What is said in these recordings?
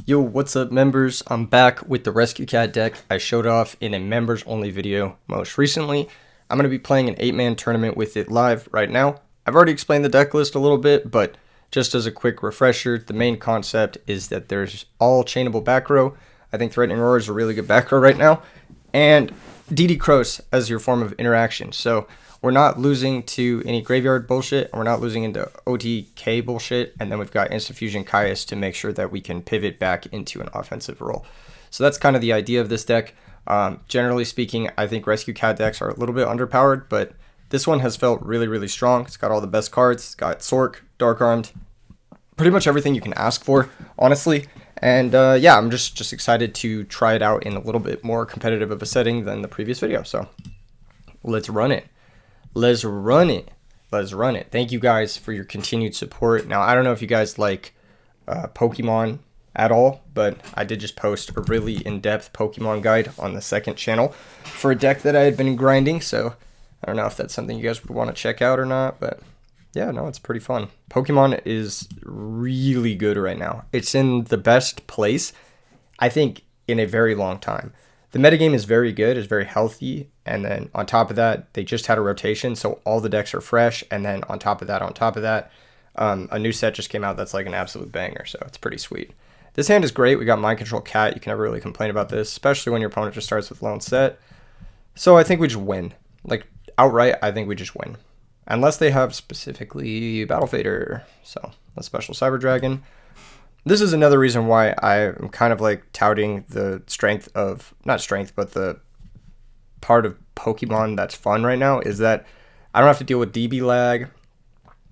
Yo, what's up members? I'm back with the Rescue Cat deck I showed off in a members only video most recently. I'm going to be playing an 8-man tournament with it live right now. I've already explained the deck list a little bit, but just as a quick refresher, the main concept is that there's all chainable back row. I think Threatening Roar is a really good back row right now, and DD Cross as your form of interaction. So we're not losing to any graveyard bullshit, and we're not losing into OTK bullshit, and then we've got Instant Fusion Caius to make sure that we can pivot back into an offensive role. So that's kind of the idea of this deck. Generally speaking, I think Rescue Cat decks are a little bit underpowered, but this one has felt really, really strong. It's got all the best cards. It's got Sork, Dark Armed, pretty much everything you can ask for, honestly. And yeah, I'm just excited to try it out in a little bit more competitive of a setting than the previous video. So let's run it. Let's run it. Let's run it. Thank you guys for your continued support. Now, I don't know if you guys like Pokemon at all, but I did just post a really in-depth Pokemon guide on the second channel for a deck that I had been grinding. So I don't know if that's something you guys would want to check out or not, but yeah, no, it's pretty fun. Pokemon is really good right now. It's in the best place, I think, in a very long time. The metagame is very good, is very healthy, and then on top of that, they just had a rotation, so all the decks are fresh, and then on top of that, a new set just came out that's like an absolute banger, so it's pretty sweet. This hand is great. We got Mind Control Cat. You can never really complain about this, especially when your opponent just starts with lone set. So I think we just win. Like, outright, I think we just win. Unless they have specifically Battle Fader, so a special Cyber Dragon. This is another reason why I'm kind of like touting the strength of, not strength, but the part of Pokemon that's fun right now is that I don't have to deal with DB lag.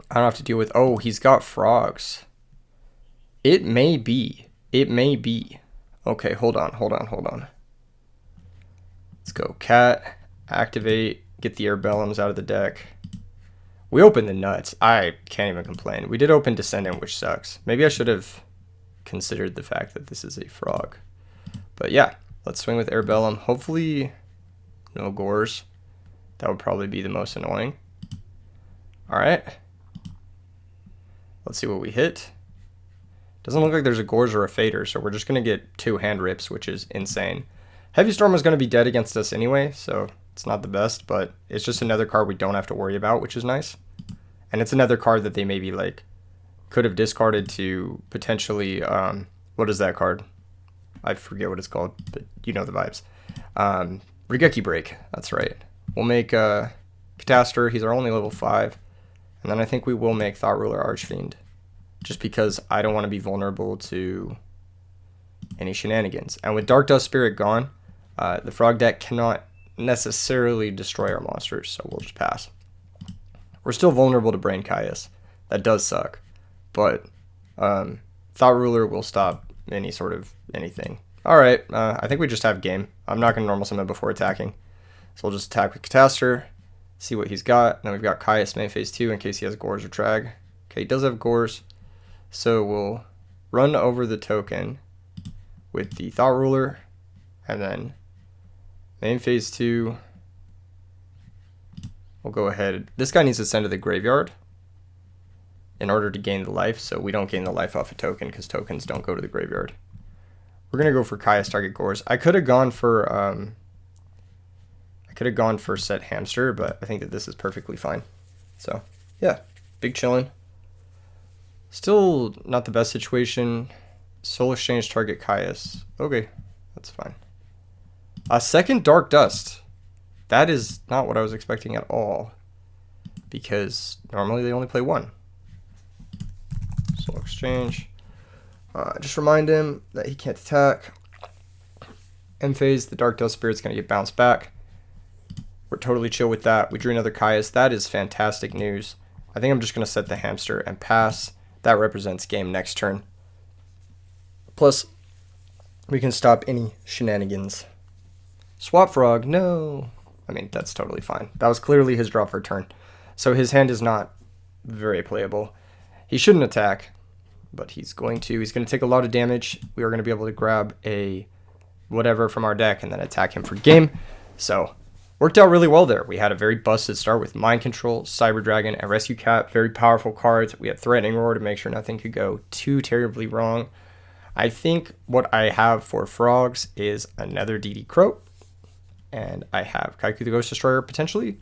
I don't have to deal with, oh, he's got frogs. It may be. It may be. Okay, hold on. Let's go Cat, activate, get the Airbellums out of the deck. We opened the nuts. I can't even complain. We did open Descendant, which sucks. Maybe I should have considered the fact that this is a frog. But yeah, let's swing with Airbellum. Hopefully no Gores. That would probably be the most annoying. Alright. Let's see what we hit. Doesn't look like there's a Gores or a Fader, so we're just going to get 2 hand rips, which is insane. Heavy Storm is going to be dead against us anyway, so it's not the best, but it's just another card we don't have to worry about, which is nice. And it's another card that they maybe like could have discarded to potentially, what is that card? I forget what it's called, but you know the vibes. Regeki Break, that's right. We'll make Catastor, he's our only level 5. And then I think we will make Thought Ruler Archfiend, just because I don't want to be vulnerable to any shenanigans. And with Dark Dust Spirit gone, the Frog deck cannot necessarily destroy our monsters, so we'll just pass. We're still vulnerable to Brain Caius. That does suck. But Thought Ruler will stop any sort of anything. Alright, I think we just have game. I'm not going to normal summon before attacking. So we'll just attack with Catastor, see what he's got. And then we've got Caius main phase 2 in case he has Gores or Trag. Okay, he does have Gores. So we'll run over the token with the Thought Ruler. And then main phase 2. We'll go ahead. This guy needs to send to the graveyard in order to gain the life, so we don't gain the life off a token because tokens don't go to the graveyard. We're gonna go for Caius target Gores. I could have gone for Set Hamster, but I think that this is perfectly fine. So yeah, big chillin'. Still not the best situation. Soul Exchange target Caius. Okay, that's fine. Second Dark Dust. That is not what I was expecting at all, because normally they only play 1. Soul Exchange. Just remind him that he can't attack. End phase, the Dark Dust Spirit's going to get bounced back. We're totally chill with that. We drew another Caius. That is fantastic news. I think I'm just going to set the Hamster and pass. That represents game next turn. Plus, we can stop any shenanigans. Swap Frog, no. I mean, that's totally fine. That was clearly his draw for turn. So his hand is not very playable. He shouldn't attack, but he's going to. He's going to take a lot of damage. We are going to be able to grab a whatever from our deck and then attack him for game. So, worked out really well there. We had a very busted start with Mind Control, Cyber Dragon, and Rescue Cat. Very powerful cards. We had Threatening Roar to make sure nothing could go too terribly wrong. I think what I have for frogs is another DD Crow, and I have Kaiku the Ghost Destroyer potentially.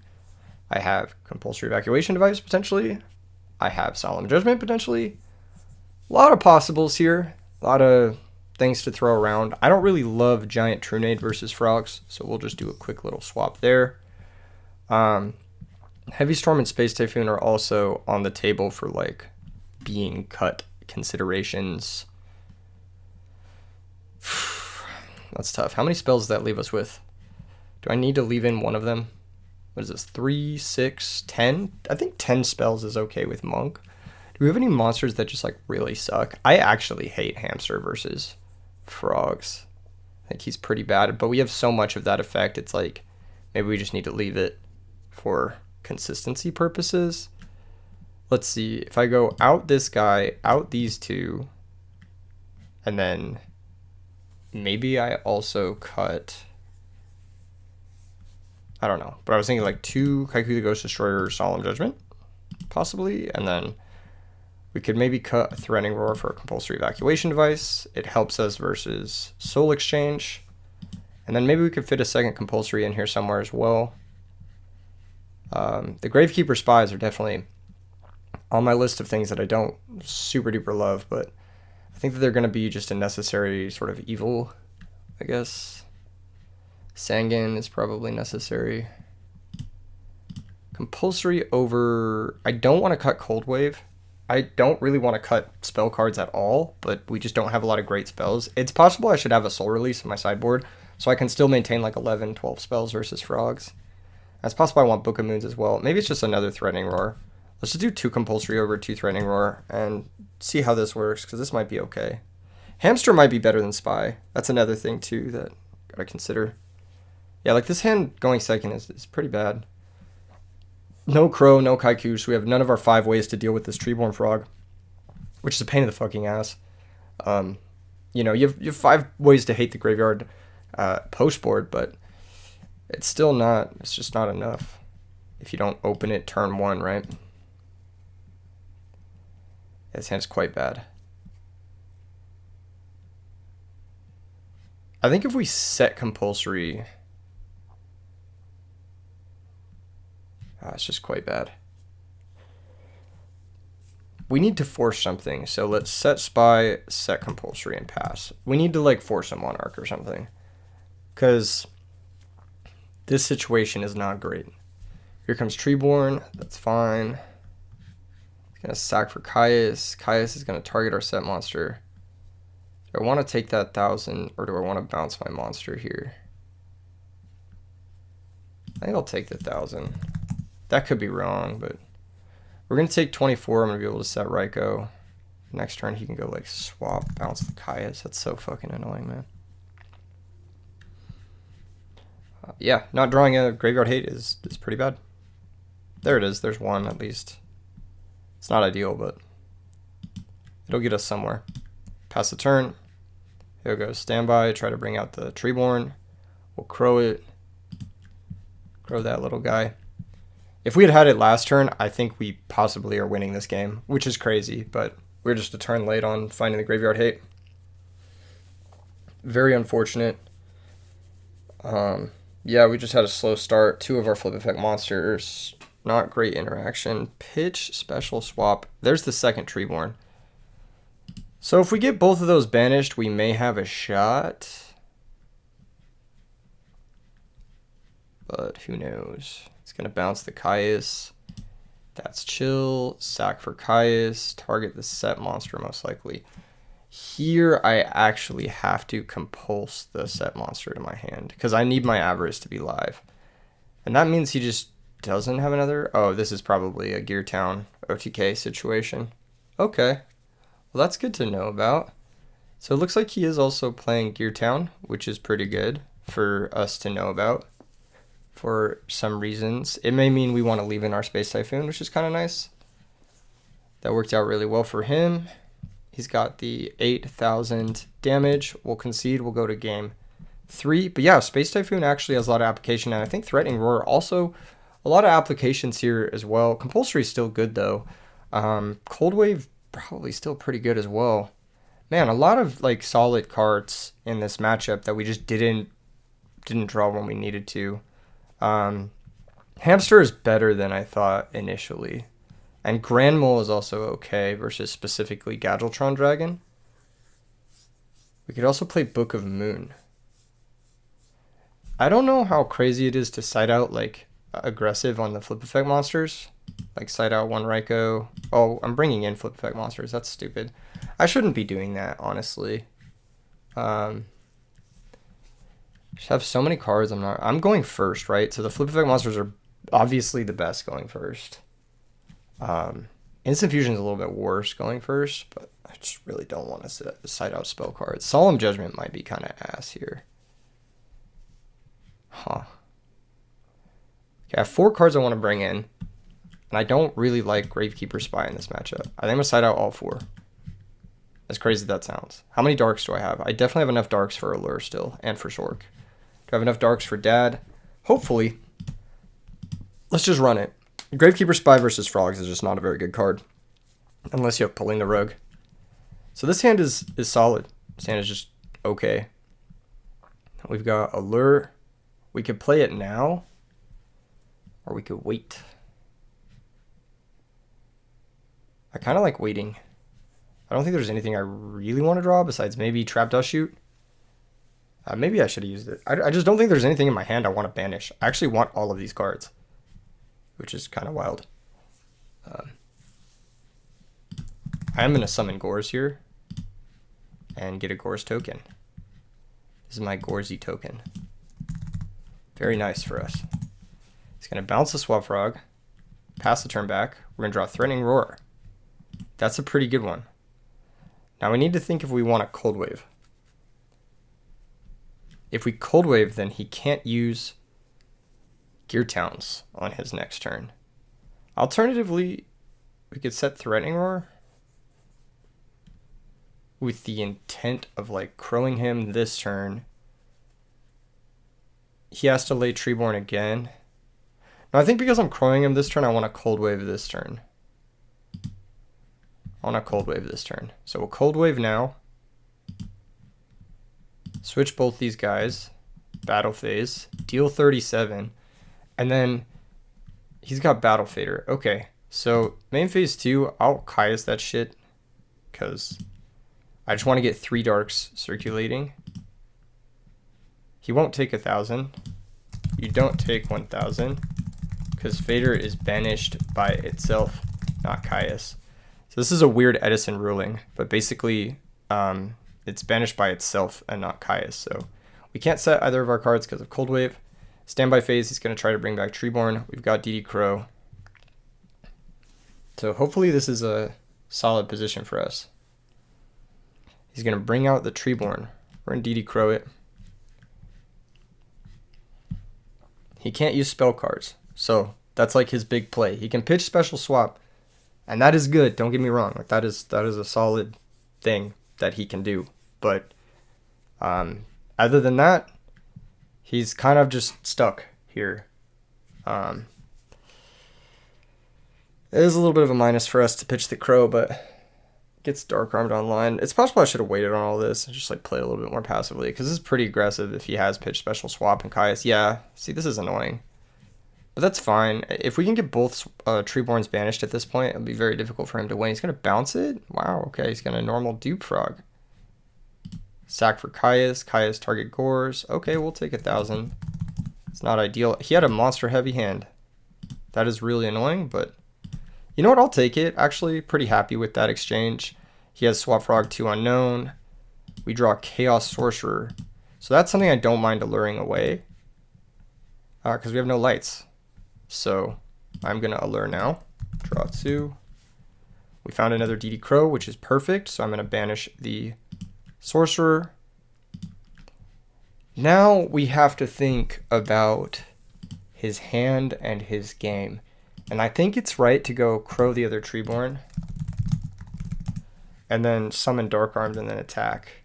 I have Compulsory Evacuation Device potentially. I have Solemn Judgment potentially. A lot of possibles here. A lot of things to throw around. I don't really love Giant Trunade versus frogs, so we'll just do a quick little swap there. Heavy Storm and Space Typhoon are also on the table for like being cut considerations. That's tough. How many spells does that leave us with? Do I need to leave in one of them? What is this? 3, 6, 10? I think 10 spells is okay with Monk. Do we have any monsters that just like really suck? I actually hate Hamster versus frogs. I think he's pretty bad, but we have so much of that effect. It's like maybe we just need to leave it for consistency purposes. Let's see. If I go out this guy, out these two, and then maybe I also cut, I don't know, but I was thinking like 2 Kaiku the Ghost Destroyer or Solemn Judgment, possibly, and then we could maybe cut a Threatening Roar for a Compulsory Evacuation Device. It helps us versus Soul Exchange, and then maybe we could fit a second Compulsory in here somewhere as well. The Gravekeeper Spies are definitely on my list of things that I don't super duper love, but I think that they're going to be just a necessary sort of evil, I guess. Sangan is probably necessary. Compulsory over... I don't want to cut Cold Wave. I don't really want to cut spell cards at all, but we just don't have a lot of great spells. It's possible I should have a Soul Release in my sideboard, so I can still maintain like 11, 12 spells versus frogs. It's possible I want Book of Moons as well. Maybe it's just another Threatening Roar. Let's just do 2 Compulsory over 2 Threatening Roar and see how this works, because this might be okay. Hamster might be better than Spy. That's another thing too that gotta consider. Yeah, like this hand going second is pretty bad. No Crow, no Kaiku, so we have none of our 5 ways to deal with this Treeborn Frog, which is a pain in the fucking ass. You know, you have 5 ways to hate the graveyard post board, but it's still not, it's just not enough if you don't open it turn 1, right? This hand's quite bad. I think if we set Compulsory... it's just quite bad. We need to force something, so let's set Spy, set Compulsory, and pass. We need to like force a Monarch or something, because this situation is not great. Here comes Treeborn, that's fine. He's going to sack for Caius. Caius is going to target our set monster. Do I want to take that 1,000, or do I want to bounce my monster here? I think I'll take the 1,000. That could be wrong, but we're going to take 24. I'm going to be able to set Raikou. Next turn, he can go like swap, bounce the Caius. That's so fucking annoying, man. Yeah, not drawing a Graveyard Hate is pretty bad. There it is. There's one at least. It's not ideal, but it'll get us somewhere. Pass the turn. Here we go. Standby. Try to bring out the Treeborn. We'll crow it. Crow that little guy. If we had had it last turn, I think we possibly are winning this game, which is crazy, but we're just a turn late on finding the Graveyard Hate. Very unfortunate. Yeah, we just had a slow start. 2 of our flip effect monsters. Not great interaction. Pitch, special swap. There's the second Treeborn. So if we get both of those banished, we may have a shot. But who knows? It's going to bounce the Caius. That's chill. Sack for Caius. Target the set monster most likely. Here, I actually have to compulse the set monster to my hand, because I need my Avarice to be live. And that means he just doesn't have another... Oh, this is probably a Gear Town OTK situation. Okay. Well, that's good to know about. So it looks like he is also playing Gear Town, which is pretty good for us to know about. For some reasons. It may mean we want to leave in our Space Typhoon, which is kind of nice. That worked out really well for him. He's got the 8,000 damage. We'll concede. We'll go to game 3. But yeah, Space Typhoon actually has a lot of application. And I think Threatening Roar also a lot of applications here as well. Compulsory is still good though. Cold Wave probably still pretty good as well. Man, a lot of like solid cards in this matchup that we just didn't draw when we needed to. Hamster is better than I thought initially. And Grand Mole is also okay versus specifically Gadgetron Dragon. We could also play Book of Moon. I don't know how crazy it is to side out like aggressive on the flip effect monsters. Like side out one Raikou. Oh, I'm bringing in flip effect monsters. That's stupid. I shouldn't be doing that, honestly. Just have so many cards. I'm going first, right? So the flip effect monsters are obviously the best going first. Instant Fusion is a little bit worse going first, but I just really don't want to side out spell cards. Solemn Judgment might be kind of ass here. Huh. Okay, I have 4 cards I want to bring in, and I don't really like Gravekeeper Spy in this matchup. I think I'm going to side out all 4. As crazy as that sounds. How many darks do I have? I definitely have enough darks for Allure still, and for Sork. Do I have enough darks for Dad? Hopefully. Let's just run it. Gravekeeper Spy versus Frogs is just not a very good card. Unless you have Pulling the Rogue. So this hand is solid. This hand is just okay. We've got Allure. We could play it now. Or we could wait. I kind of like waiting. I don't think there's anything I really want to draw besides maybe Trap Dust Shoot. Maybe I should have used it. I just don't think there's anything in my hand I want to banish. I actually want all of these cards, which is kind of wild. I am going to summon Gores here and get a Gores token. This is my Gorsey token. Very nice for us. He's going to bounce the Swap Frog, pass the turn back. We're going to draw Threatening Roar. That's a pretty good one. Now we need to think if we want a Cold Wave. If we Cold Wave, then he can't use Gear Towns on his next turn. Alternatively, we could set Threatening Roar with the intent of like crowing him this turn. He has to lay Treeborn again. Now I think because I'm crowing him this turn, I want to Cold Wave this turn. I want to Cold Wave this turn. So we'll Cold Wave now. Switch both these guys. Battle Phase. Deal 37. And then he's got Battle Fader. Okay. So main phase 2, I'll Caius that shit. Because I just want to get 3 darks circulating. He won't take 1,000. You don't take 1,000. Because Fader is banished by itself, not Caius. So this is a weird Edison ruling, but basically it's banished by itself and not Caius. So we can't set either of our cards because of Cold Wave. Standby phase, he's going to try to bring back Treeborn. We've got DD Crow. So hopefully this is a solid position for us. He's going to bring out the Treeborn. We're going to DD Crow it. He can't use spell cards. So that's like his big play. He can pitch Special Swap. And that is good. Don't get me wrong. Like that is a solid thing that he can do. But other than that, he's kind of just stuck here. It is a little bit of a minus for us to pitch the Crow, but gets Dark Armed online. It's possible I should have waited on all this and just like play a little bit more passively because this is pretty aggressive if he has pitched Special Swap and Caius. Yeah, see, this is annoying. But that's fine. If we can get both Treeborns banished at this point, it'll be very difficult for him to win. He's going to bounce it? Wow, okay. He's going to normal Dupe Frog. Sack for Caius. Caius target Gores. Okay, we'll take 1,000. It's not ideal. He had a monster-heavy hand. That is really annoying, but you know what? I'll take it. Actually, pretty happy with that exchange. He has Swap Frog 2 unknown. We draw Chaos Sorcerer. So that's something I don't mind alluring away. Because we have no lights. So I'm going to allure now. Draw 2. We found another DD Crow, which is perfect. So I'm going to banish the Sorcerer. Now we have to think about his hand and his game. And I think it's right to go Crow the other Treeborn. And then summon Dark Armed and then attack.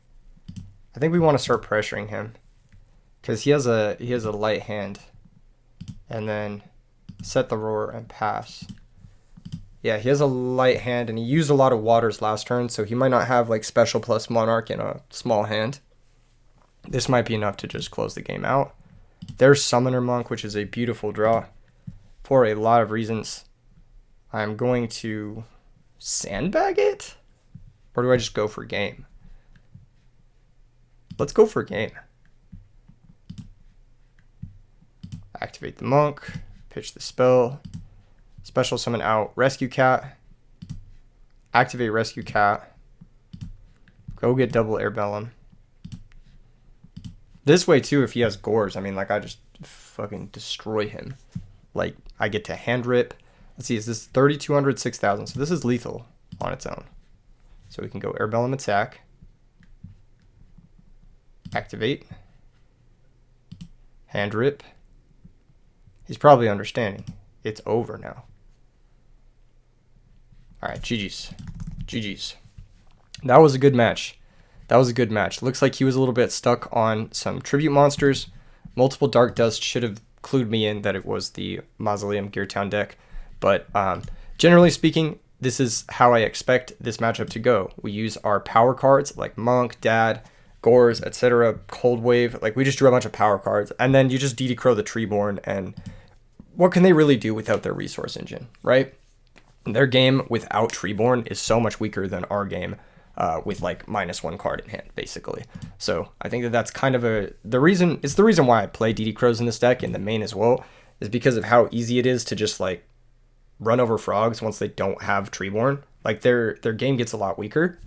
I think we want to start pressuring him. Because he has a light hand. And then set the Roar and pass. Yeah, he has a light hand, and he used a lot of waters last turn, so he might not have like special plus Monarch in a small hand. This might be enough to just close the game out. There's Summoner Monk, which is a beautiful draw for a lot of reasons. I'm going to sandbag it? Or do I just go for game? Let's go for game. Activate the monk, pitch the spell, special summon out Rescue Cat, activate Rescue Cat, go get double Airbellum. This way too, if he has Gores, I mean, like, I just fucking destroy him. Like, I get to hand rip. Let's see, is this 3,200, 6,000? So this is lethal on its own. So we can go Airbellum attack, activate, hand rip. He's probably understanding. It's over now. All right, GG's. GG's. That was a good match. That was a good match. Looks like he was a little bit stuck on some tribute monsters. Multiple Dark Dust should have clued me in that it was the Mausoleum Gear Town deck. But generally speaking, this is how I expect this matchup to go. We use our power cards like Monk, Dad, Gores, etc., Cold Wave. Like, we just drew a bunch of power cards. And then you just DD Crow the Treeborn. And what can they really do without their resource engine, right? Their game without Treeborn is so much weaker than our game with like -1 card in hand, basically. So I think that that's kind of the reason why I play DD Crows in this deck in the main as well, is because of how easy it is to just like run over frogs once they don't have Treeborn. Like, their game gets a lot weaker.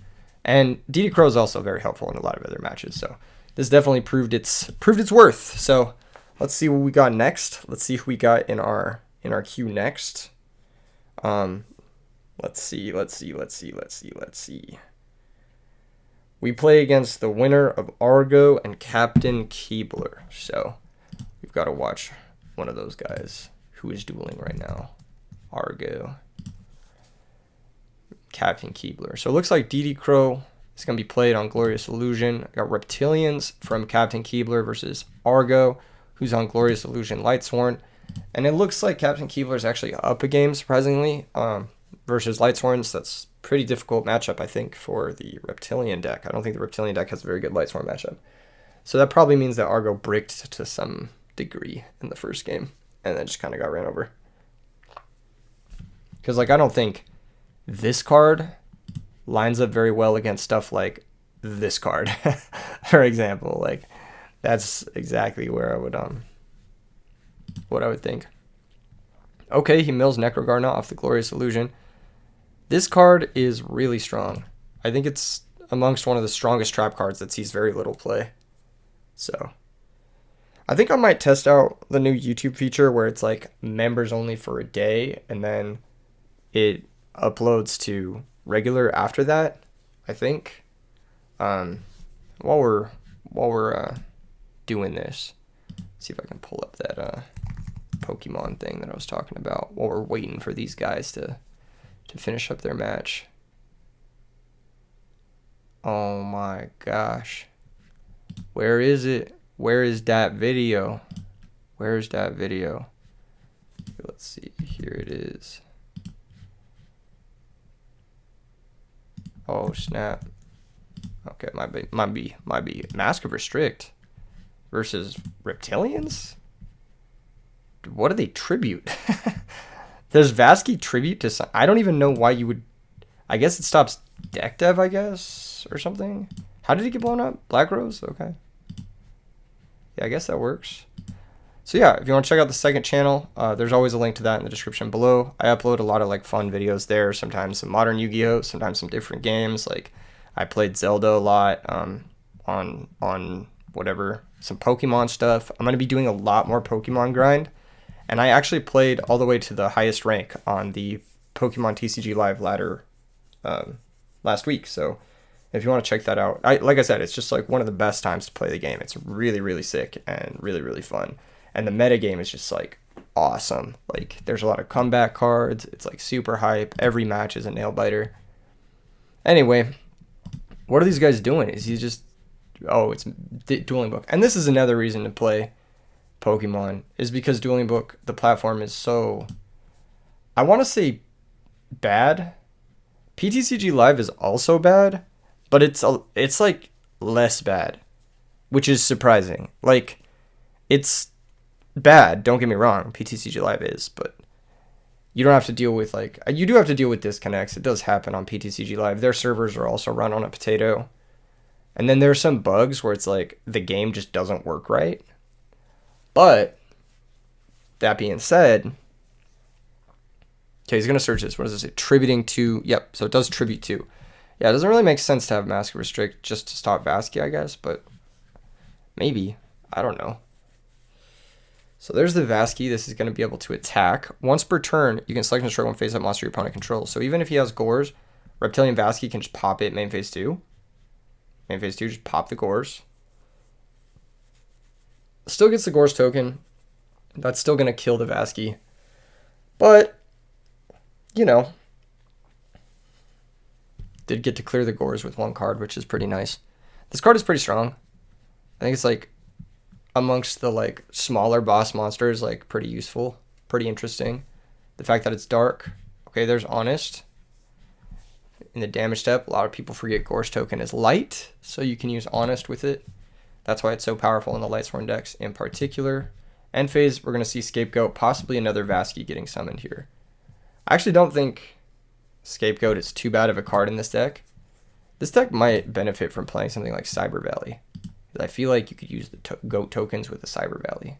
And DD Crow is also very helpful in a lot of other matches. So this definitely proved its worth. So let's see what we got next. Let's see who we got in our queue next. Let's see. We play against the winner of Argo and Captain Keebler. So we've got to watch one of those guys who is dueling right now. Argo, Captain Keebler. So it looks like DD Crow is going to be played on Glorious Illusion. I got Reptilians from Captain Keebler versus Argo, who's on Glorious Illusion Lightsworn. And it looks like Captain Keebler is actually up a game, surprisingly, versus Lightsworns. That's pretty difficult matchup, I think, for the Reptilian deck. I don't think the Reptilian deck has a very good Lightsworn matchup. So that probably means that Argo bricked to some degree in the first game and then just kind of got ran over. Because, like, I don't think this card lines up very well against stuff like this card, for example. Like, that's exactly where I would, what I would think. Okay, he mills Necrogarna off the Glorious Illusion. This card is really strong. I think it's amongst one of the strongest trap cards that sees very little play. So I think I might test out the new YouTube feature where it's like members only for a day, and then it uploads to regular after that, I think. While we're doing this, see if I can pull up that Pokemon thing that I was talking about while we're waiting for these guys to finish up their match. Oh my gosh. Where is it? Where is that video? Where is that video? Let's see. Here it is. Oh snap. Okay, might be Mask of Restrict versus Reptilians? What do they tribute? Does Vasky tribute to some? I don't even know why you would. I guess it stops deck dev, I guess, or something. How did he get blown up? Black Rose? Okay. Yeah, I guess that works. So yeah, if you want to check out the second channel, there's always a link to that in the description below. I upload a lot of like fun videos there. Sometimes some modern Yu-Gi-Oh, sometimes some different games. Like I played Zelda a lot on whatever, some Pokemon stuff. I'm gonna be doing a lot more Pokemon grind. And I actually played all the way to the highest rank on the Pokemon TCG Live ladder last week. So if you want to check that out, like I said, it's just like one of the best times to play the game. It's really, really sick and really, really fun. And the meta game is just like awesome. Like there's a lot of comeback cards. It's like super hype. Every match is a nail biter. Anyway, what are these guys doing? Is he just... Oh, it's Dueling Book. And this is another reason to play Pokemon, is because Dueling Book, the platform is so, I want to say bad. PTCG Live is also bad, but it's like less bad, which is surprising. Like, it's bad, don't get me wrong, PTCG Live is, but you don't have to deal with, like, you do have to deal with disconnects. It does happen on PTCG Live. Their servers are also run on a potato. And then there's some bugs where it's like the game just doesn't work right. But that being said, okay, he's going to search this. What does it say? Tributing to, yep, so it does tribute to. Yeah, it doesn't really make sense to have Mask Restrict just to stop Vasky, I guess, but maybe. I don't know. So there's the Vasky. This is going to be able to attack. Once per turn, you can select and destroy one face-up monster your opponent controls. So even if he has Gores, Reptilian Vasky can just pop it main phase 2. Main phase 2, just pop the Gores. Still gets the Gores token. That's still going to kill the Vasky. But, you know, did get to clear the Gores with one card, which is pretty nice. This card is pretty strong. I think it's like amongst the like smaller boss monsters, like pretty useful, pretty interesting. The fact that it's dark. Okay, there's Honest. In the damage step, a lot of people forget Gore's token is light, so you can use Honest with it. That's why it's so powerful in the Lightsworn decks in particular. End phase, we're going to see Scapegoat, possibly another Vasky getting summoned here. I actually don't think Scapegoat is too bad of a card in this deck. This deck might benefit from playing something like Cyber Valley. I feel like you could use the goat tokens with the Cyber Valley.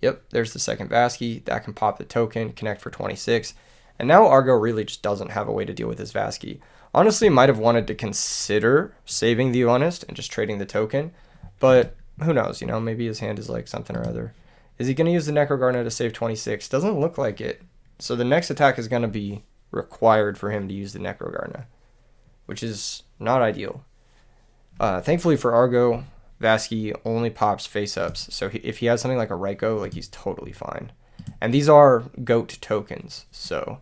Yep, there's the second Vasky. That can pop the token, connect for 26. And now Argo really just doesn't have a way to deal with his Vasky. Honestly, might have wanted to consider saving the Honest and just trading the token. But who knows, you know, maybe his hand is like something or other. Is he going to use the Necrogarna to save 26? Doesn't look like it. So the next attack is going to be required for him to use the Necrogarna, which is not ideal. Thankfully for Argo, Vasky only pops face-ups. So if he has something like a Raikou, like he's totally fine. And these are goat tokens. So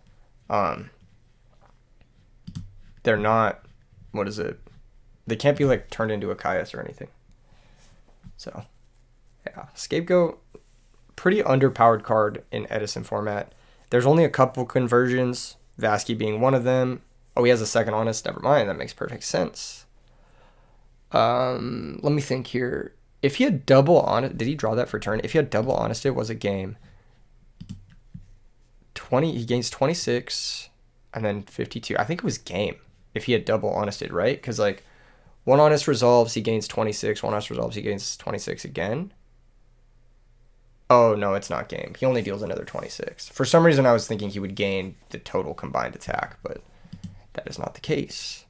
they're not, what is it? They can't be like turned into a Caius or anything. So yeah, Scapegoat, pretty underpowered card in Edison format. There's only a couple conversions, Vasky being one of them. Oh, he has a second Honest. Never mind. That makes perfect sense. Let me think here. If he had double Honest, did he draw that for turn? If he had double Honest, it was a game. 20, he gains 26 and then 52. I think it was game if he had double Honested, right? Because like one Honest resolves, he gains 26. One Honest resolves, he gains 26 again. Oh, no, it's not game. He only deals another 26. For some reason, I was thinking he would gain the total combined attack, but that is not the case.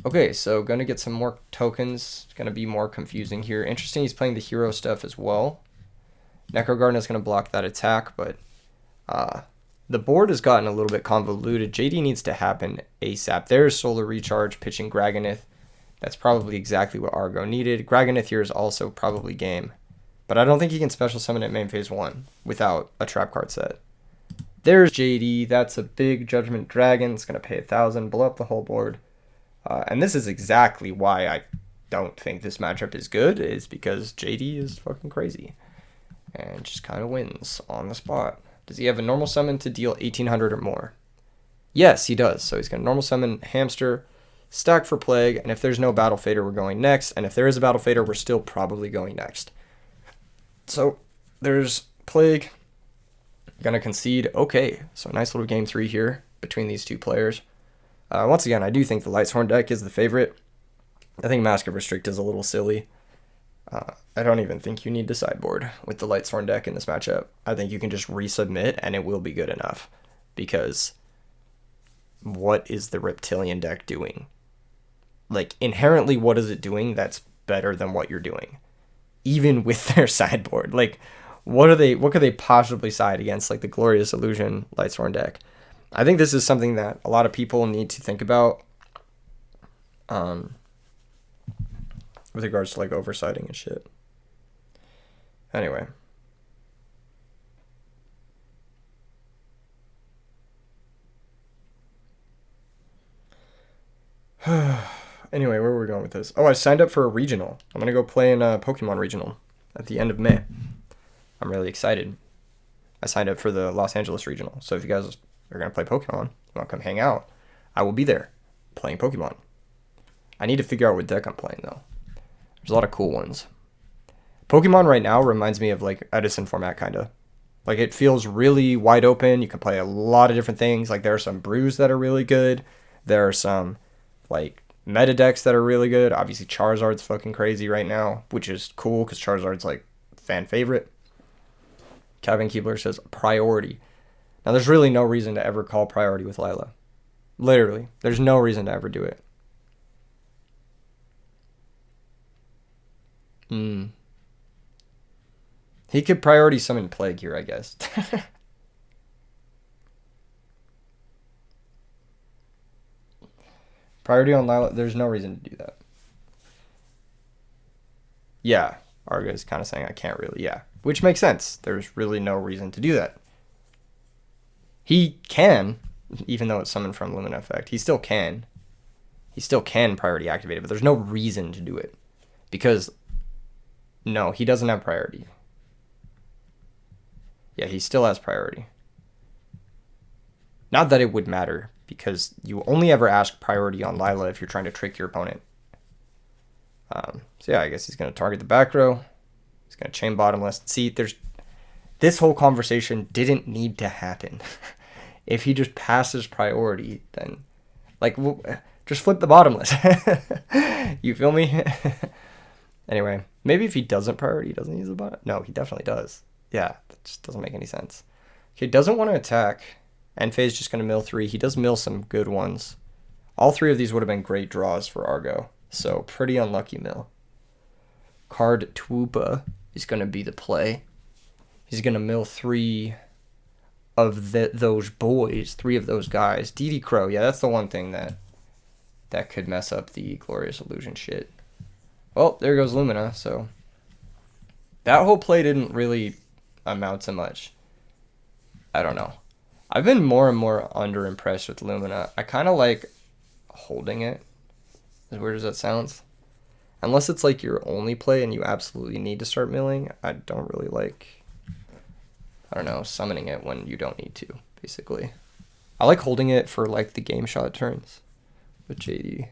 Okay, so going to get some more tokens. It's going to be more confusing here. Interesting, he's playing the hero stuff as well. Necrogarden is going to block that attack, but the board has gotten a little bit convoluted. JD needs to happen ASAP. There's Solar Recharge, pitching Graganith. That's probably exactly what Argo needed. Graganith here is also probably game. But I don't think he can special summon at main phase 1 without a trap card set. There's JD. That's a big Judgment Dragon. It's going to pay 1,000, blow up the whole board. And this is exactly why I don't think this matchup is good, is because JD is fucking crazy. And just kind of wins on the spot. Does he have a normal summon to deal 1,800 or more? Yes, he does. So he's going to normal summon Hamster, stack for Plague, and if there's no Battle Fader, we're going next. And if there is a Battle Fader, we're still probably going next. So there's Plague. Gonna concede. Okay, so nice little game 3 here between these two players. Once again, I do think the Lightsworn deck is the favorite. I think Mask of Restrict is a little silly. I don't even think you need to sideboard with the Lightsworn deck in this matchup. I think you can just resubmit and it will be good enough. Because what is the Reptilian deck doing? Like, inherently, what is it doing that's better than what you're doing? Even with their sideboard. Like, what could they possibly side against? Like the Glorious Illusion Lightsworn deck. I think this is something that a lot of people need to think about. With regards to like oversighting and shit. Anyway. Anyway, where were we going with this? Oh, I signed up for a regional. I'm going to go play in a Pokemon regional at the end of May. I'm really excited. I signed up for the Los Angeles regional. So if you guys We're going to play Pokemon. You want to come hang out? I will be there playing Pokemon. I need to figure out what deck I'm playing, though. There's a lot of cool ones. Pokemon right now reminds me of, like, Edison format, kind of. Like, it feels really wide open. You can play a lot of different things. Like, there are some brews that are really good. There are some, like, meta decks that are really good. Obviously, Charizard's fucking crazy right now, which is cool because Charizard's, like, fan favorite. Kevin Keebler says, priority. Now, there's really no reason to ever call priority with Lila. Literally. There's no reason to ever do it. He could priority summon Plague here, I guess. Priority on Lila, there's no reason to do that. Yeah, Arga is kind of saying I can't really, yeah. Which makes sense. There's really no reason to do that. He can, even though it's summoned from Lumina effect, he still can. He still can priority activate it, but there's no reason to do it. Because, no, he doesn't have priority. Yeah, he still has priority. Not that it would matter, because you only ever ask priority on Lila if you're trying to trick your opponent. So yeah, I guess he's going to target the back row. He's going to chain bottomless. See, this whole conversation didn't need to happen. If he just passes priority, then, like, just flip the bottomless. You feel me? Anyway, maybe if he doesn't priority, he doesn't use the bottom. No, he definitely does. Yeah, that just doesn't make any sense. Okay, doesn't want to attack. Enfei's just going to mill 3. He does mill some good ones. All 3 of these would have been great draws for Argo. So, pretty unlucky mill. Card Twoopa is going to be the play. He's going to mill 3 of those boys. 3 of those guys. DD Crow, yeah, that's the one thing that could mess up the Glorious Illusion shit. Well, there goes Lumina, so that whole play didn't really amount to much. I don't know. I've been more and more underimpressed with Lumina. I kind of like holding it. As weird as that sounds. Unless it's like your only play and you absolutely need to start milling, I don't really like, I don't know, summoning it when you don't need to, basically. I like holding it for like the game shot turns with JD.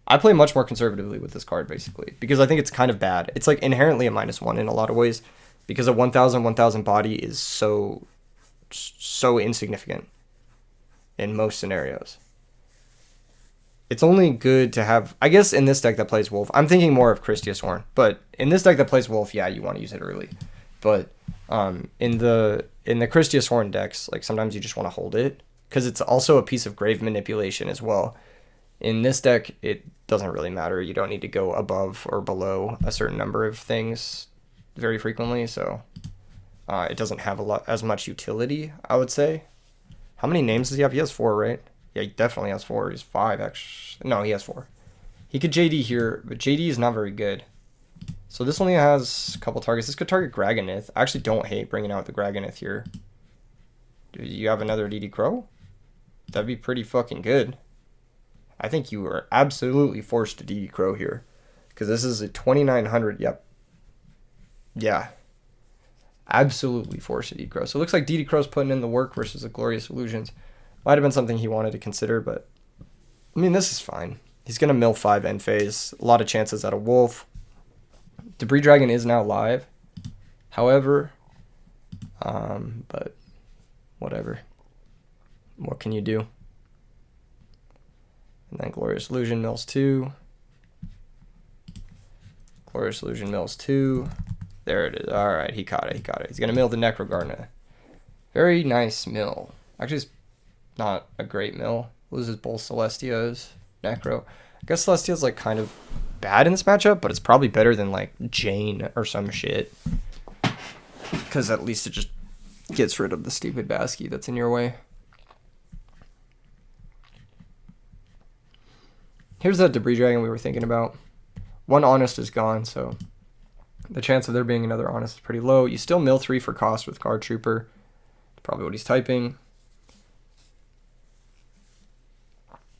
I play much more conservatively with this card, basically, because I think it's kind of bad. It's like inherently a -1 in a lot of ways, because a 1000 body is so insignificant in most scenarios. It's only good to have, I guess in this deck that plays Wolf, I'm thinking more of Yugioh, but in this deck that plays Wolf, yeah, you want to use it early. But in the Yugioh decks, like sometimes you just want to hold it, because it's also a piece of grave manipulation as well. In this deck, it doesn't really matter. You don't need to go above or below a certain number of things very frequently, so it doesn't have as much utility, I would say. How many names does he have? He has 4, right? Yeah, he definitely has 4. He's 5, actually. No, he has 4. He could JD here, but JD is not very good. So this only has a couple targets. This could target Graganith. I actually don't hate bringing out the Graganith here. Do you have another DD Crow? That'd be pretty fucking good. I think you are absolutely forced to DD Crow here. Because this is a 2900. Yep. Yeah. Absolutely forced to DD Crow. So it looks like DD Crow's putting in the work versus the Glorious Illusions. Might have been something he wanted to consider, but I mean, this is fine. He's going to mill 5 Enfeis. A lot of chances at a Wolf. Debris Dragon is now live. However, but whatever. What can you do? And then Glorious Illusion mills 2. Glorious Illusion mills 2. There it is. All right, he caught it. He caught it. He's going to mill the Necrogardener. Very nice mill. Actually, it's not a great mill. Loses both Celestias. Necro. I guess Celestia's like kind of bad in this matchup, but it's probably better than like Jane or some shit. Because at least it just gets rid of the stupid Basky that's in your way. Here's that Debris Dragon we were thinking about. One Honest is gone, so the chance of there being another Honest is pretty low. You still mill 3 for cost with Card Trooper. Probably what he's typing.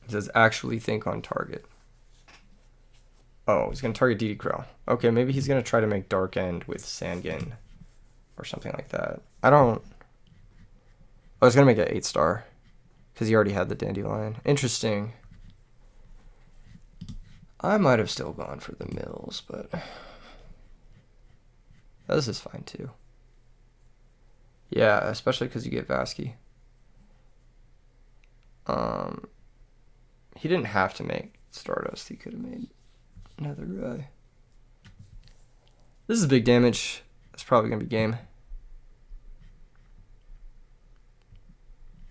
It says actually think on target. Oh, he's going to target DD Crow. Okay, maybe he's going to try to make Dark End with Sangin or something like that. I don't... Oh, he's going to make it 8-star. Because he already had the Dandelion. Interesting. I might have still gone for the Mills, but this is fine too. Yeah, especially because you get Vasky. He didn't have to make Stardust. He could have made another guy. This is big damage. That's probably going to be game.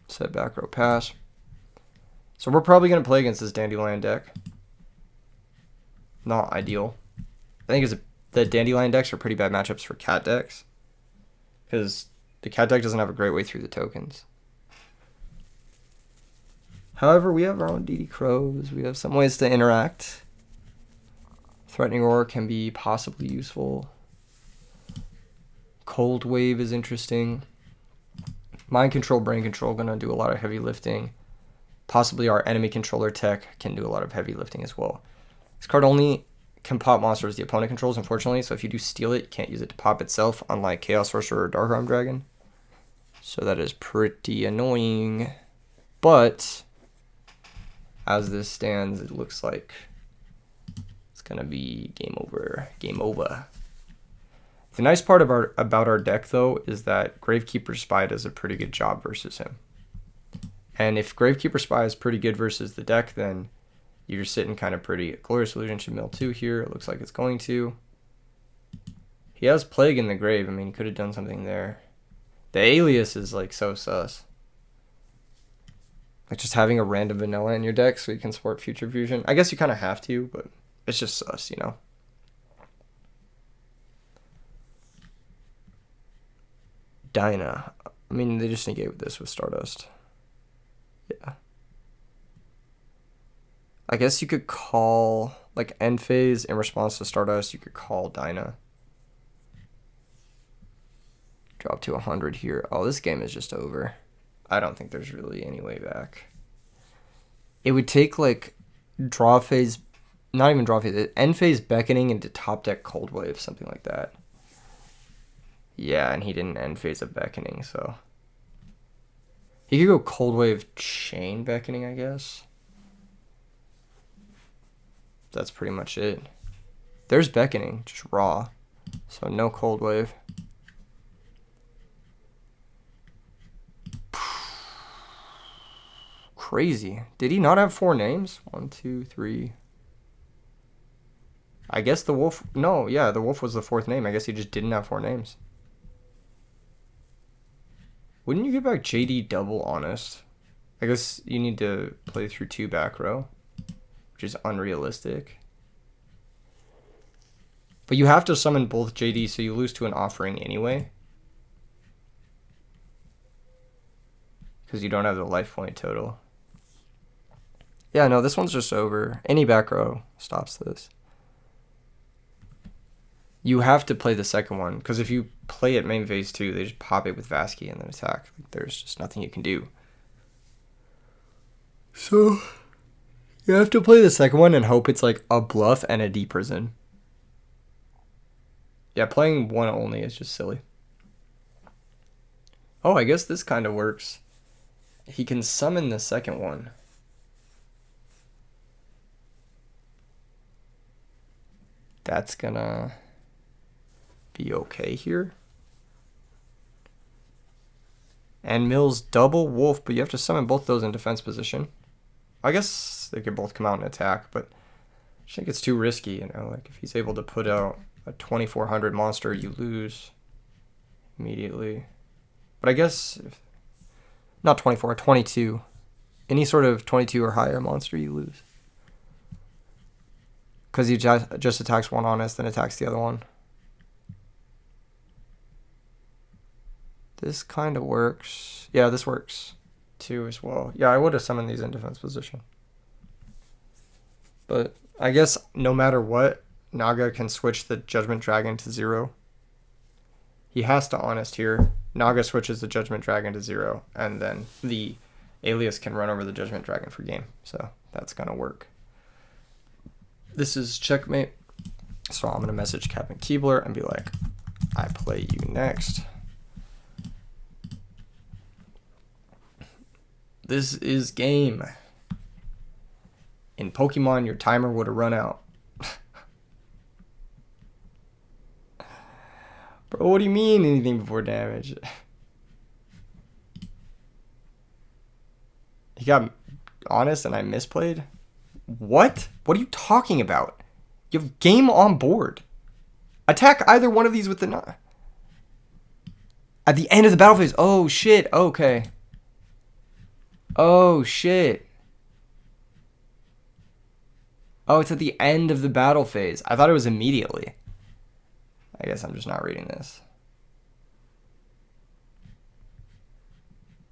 Set back row pass. So we're probably going to play against this Dandelion deck. Not ideal. I think the Dandelion decks are pretty bad matchups for cat decks. Because the cat deck doesn't have a great way through the tokens. However, we have our own DD Crows. We have some ways to interact. Threatening Roar can be possibly useful. Cold Wave is interesting. Mind Control, Brain Control going to do a lot of heavy lifting. Possibly our enemy controller tech can do a lot of heavy lifting as well. This card only can pop monsters the opponent controls, unfortunately. So if you do steal it, you can't use it to pop itself, unlike Chaos Sorcerer or Dark Arm Dragon. So that is pretty annoying. But as this stands, it looks like it's going to be game over. Game over. The nice part about our deck, though, is that Gravekeeper Spy does a pretty good job versus him. And if Gravekeeper Spy is pretty good versus the deck, then you're sitting kind of pretty. Glorious Illusion should mill 2 here. It looks like it's going to. He has Plague in the grave. I mean, he could have done something there. The Alias is like so sus. Like just having a random vanilla in your deck so you can support Future Fusion. I guess you kind of have to, but it's just sus, you know. Dinah. I mean, they just negate with this with Stardust. Yeah. I guess you could call, like, end phase in response to Stardust, you could call Dinah. Drop to 100 here. Oh, this game is just over. I don't think there's really any way back. It would take, like, draw phase, not even draw phase, end phase Beckoning into top deck Cold Wave, something like that. Yeah, and he didn't end phase of Beckoning, so. He could go Cold Wave Chain Beckoning, I guess. That's pretty much it. There's Beckoning, just raw. So no Cold Wave. Crazy. Did he not have 4 names? 1, 2, 3. I guess the wolf. No, yeah, the wolf was the 4th name. I guess he just didn't have 4 names. Wouldn't you get back JD double honest? I guess you need to play through 2 back row, which is unrealistic. But you have to summon both JD, so you lose to an offering anyway. Because you don't have the life point total. Yeah, no, this one's just over. Any back row stops this. You have to play the second one, because if you play it main phase 2, they just pop it with Vasky and then attack. Like, there's just nothing you can do. So, you have to play the second one and hope it's like a bluff and a deep prison. Yeah, playing one only is just silly. Oh, I guess this kind of works. He can summon the second one. That's gonna be okay here. And mills double wolf, but you have to summon both those in defense position. I guess they could both come out and attack, but I think it's too risky, you know. Like if he's able to put out a 2400 monster, you lose immediately. But I guess if, not 24, 22. Any sort of 22 or higher monster, you lose. Because he just attacks one honest, then attacks the other one. This kind of works. Yeah, this works too as well. Yeah, I would have summoned these in defense position. But I guess no matter what, Naga can switch the Judgment Dragon to 0. He has to honest here. Naga switches the Judgment Dragon to 0, and then the Alias can run over the Judgment Dragon for game. So that's going to work. This is checkmate. So I'm going to message Captain Keebler and be like, I play you next. This is game. In Pokemon, your timer would have run out. Bro, what do you mean anything before damage? He got honest and I misplayed? What? What are you talking about? You have game on board. Attack either one of these with the... At the end of the battle phase. Oh, shit. Okay. Oh, shit. Oh, it's at the end of the battle phase. I thought it was immediately. I guess I'm just not reading this.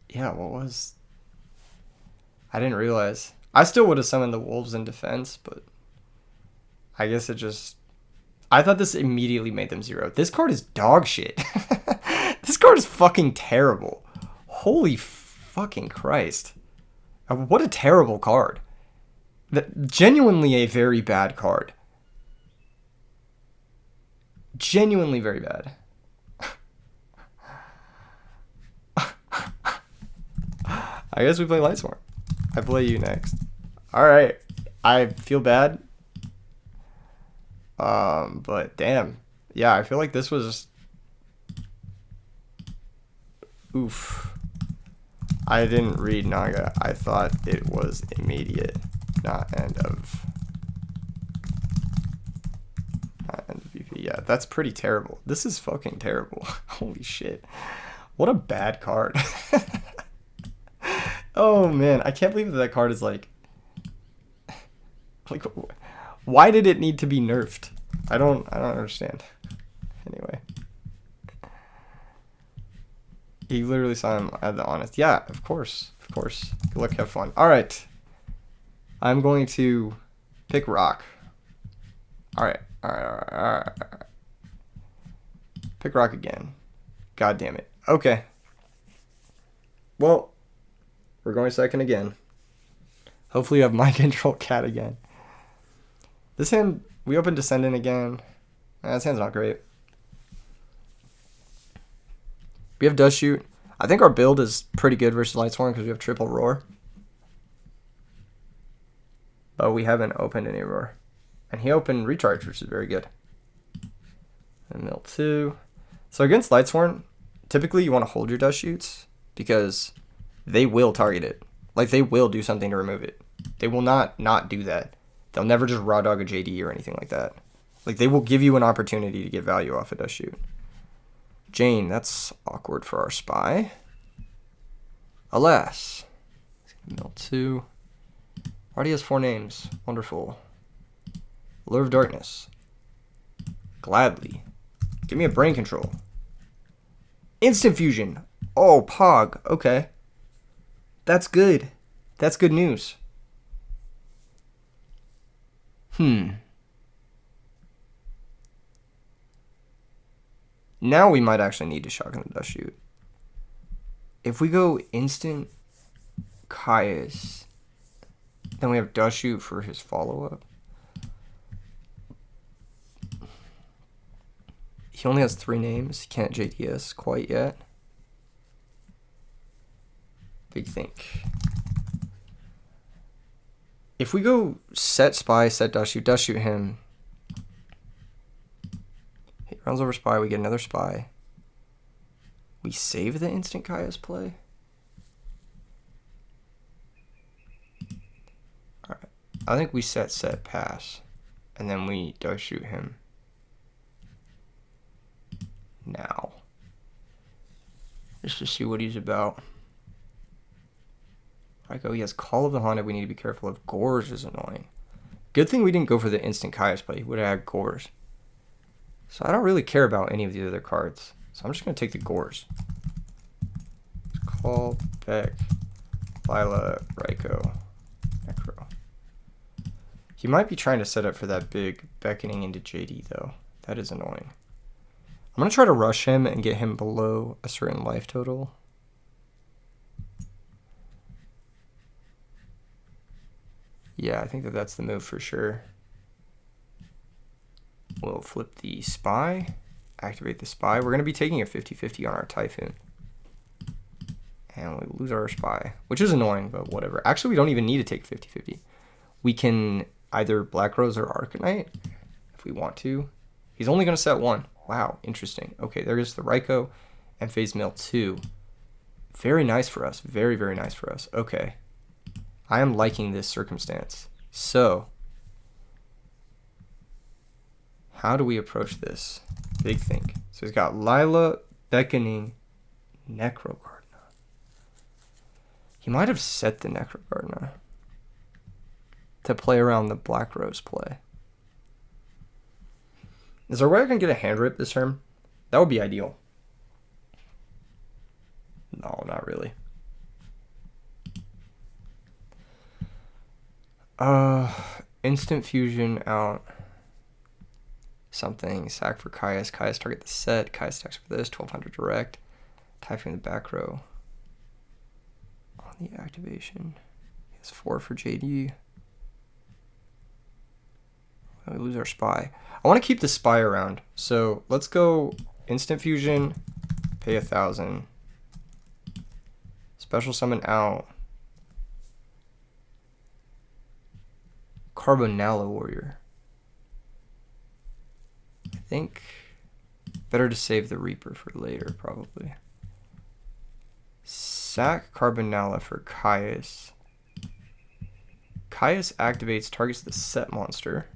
Yeah, what was... I didn't realize. I still would have summoned the wolves in defense, but... I guess it just... I thought this immediately made them 0. This card is dog shit. This card is fucking terrible. Holy fucking Christ. What a terrible card. Genuinely a very bad card. Genuinely very bad. I guess we play Lightsworn. I play you next. Alright. I feel bad. But damn. Yeah, I feel like this was... Oof. I didn't read Naga. I thought it was immediate, not end of VP. Yeah, that's pretty terrible. This is fucking terrible. Holy shit. What a bad card. Oh man, I can't believe that card is like why did it need to be nerfed? I don't understand. Anyway. He literally saw him at the honest. Yeah, of course. Of course. Good luck, have fun. Alright. I'm going to pick rock. Alright. Alright. Pick rock again. God damn it. Okay. Well, we're going second again. Hopefully you have my control cat again. This hand, we open Descendant again. This hand's not great. We have Dust Shoot. I think our build is pretty good versus Lightsworn because we have triple roar. But we haven't opened any roar. And he opened Recharge, which is very good. And mill 2. So against Lightsworn, typically you want to hold your Dust Shoots because they will target it. Like they will do something to remove it. They will not do that. They'll never just raw dog a JD or anything like that. Like they will give you an opportunity to get value off a Dust Shoot. Jane, that's awkward for our spy. Alas. Mill 2. Already has 4 names. Wonderful. Lure of Darkness. Gladly. Give me a brain control. Instant fusion. Oh, Pog. Okay. That's good. That's good news. Now we might actually need to shotgun the Dust Shoot. If we go instant Caius, then we have Dust Shoot for his follow-up. He only has 3 names. He can't JDS quite yet. Big think. If we go set Spy, set Dust Shoot him. He runs over Spy, we get another Spy. We save the instant Caius play. Alright. I think we set pass. And then we Dust Shoot him. Now. Just to see what he's about. Psycho, he has Call of the Haunted. We need to be careful of. Gorge is annoying. Good thing we didn't go for the instant Caius play. He would have had Gorge. So I don't really care about any of the other cards. So I'm just going to take the Gorge. Call, Beck, Lila, Raikou, Necro. He might be trying to set up for that big beckoning into JD though. That is annoying. I'm going to try to rush him and get him below a certain life total. Yeah, I think that's the move for sure. We'll flip the Spy, activate the Spy. We're going to be taking a 50-50 on our Typhoon. And we lose our spy, which is annoying, but whatever. Actually, we don't even need to take 50-50. We can either Black Rose or Arcanite if we want to. He's only going to set 1. Wow, interesting. Okay, there's the Raikou and Phase Mail 2. Very nice for us. Very, very nice for us. Okay. I am liking this circumstance. So, how do we approach this? Big think. So he's got Lila, Beckoning, Necrogardna. He might have set the Necrogardna to play around the Black Rose play. Is there a way I can get a hand rip this turn? That would be ideal. No, not really. Instant fusion out. Something. Sack for Caius. Caius target the set. Caius attacks for this. 1200 direct. Typing the back row. On the activation. He has 4 for JD. We lose our spy. I want to keep the spy around. So let's go instant fusion. Pay 1,000. Special summon out. Carbonella Warrior. I think better to save the Reaper for later, probably. Sack Carbonella for Caius. Caius activates, targets the set monster.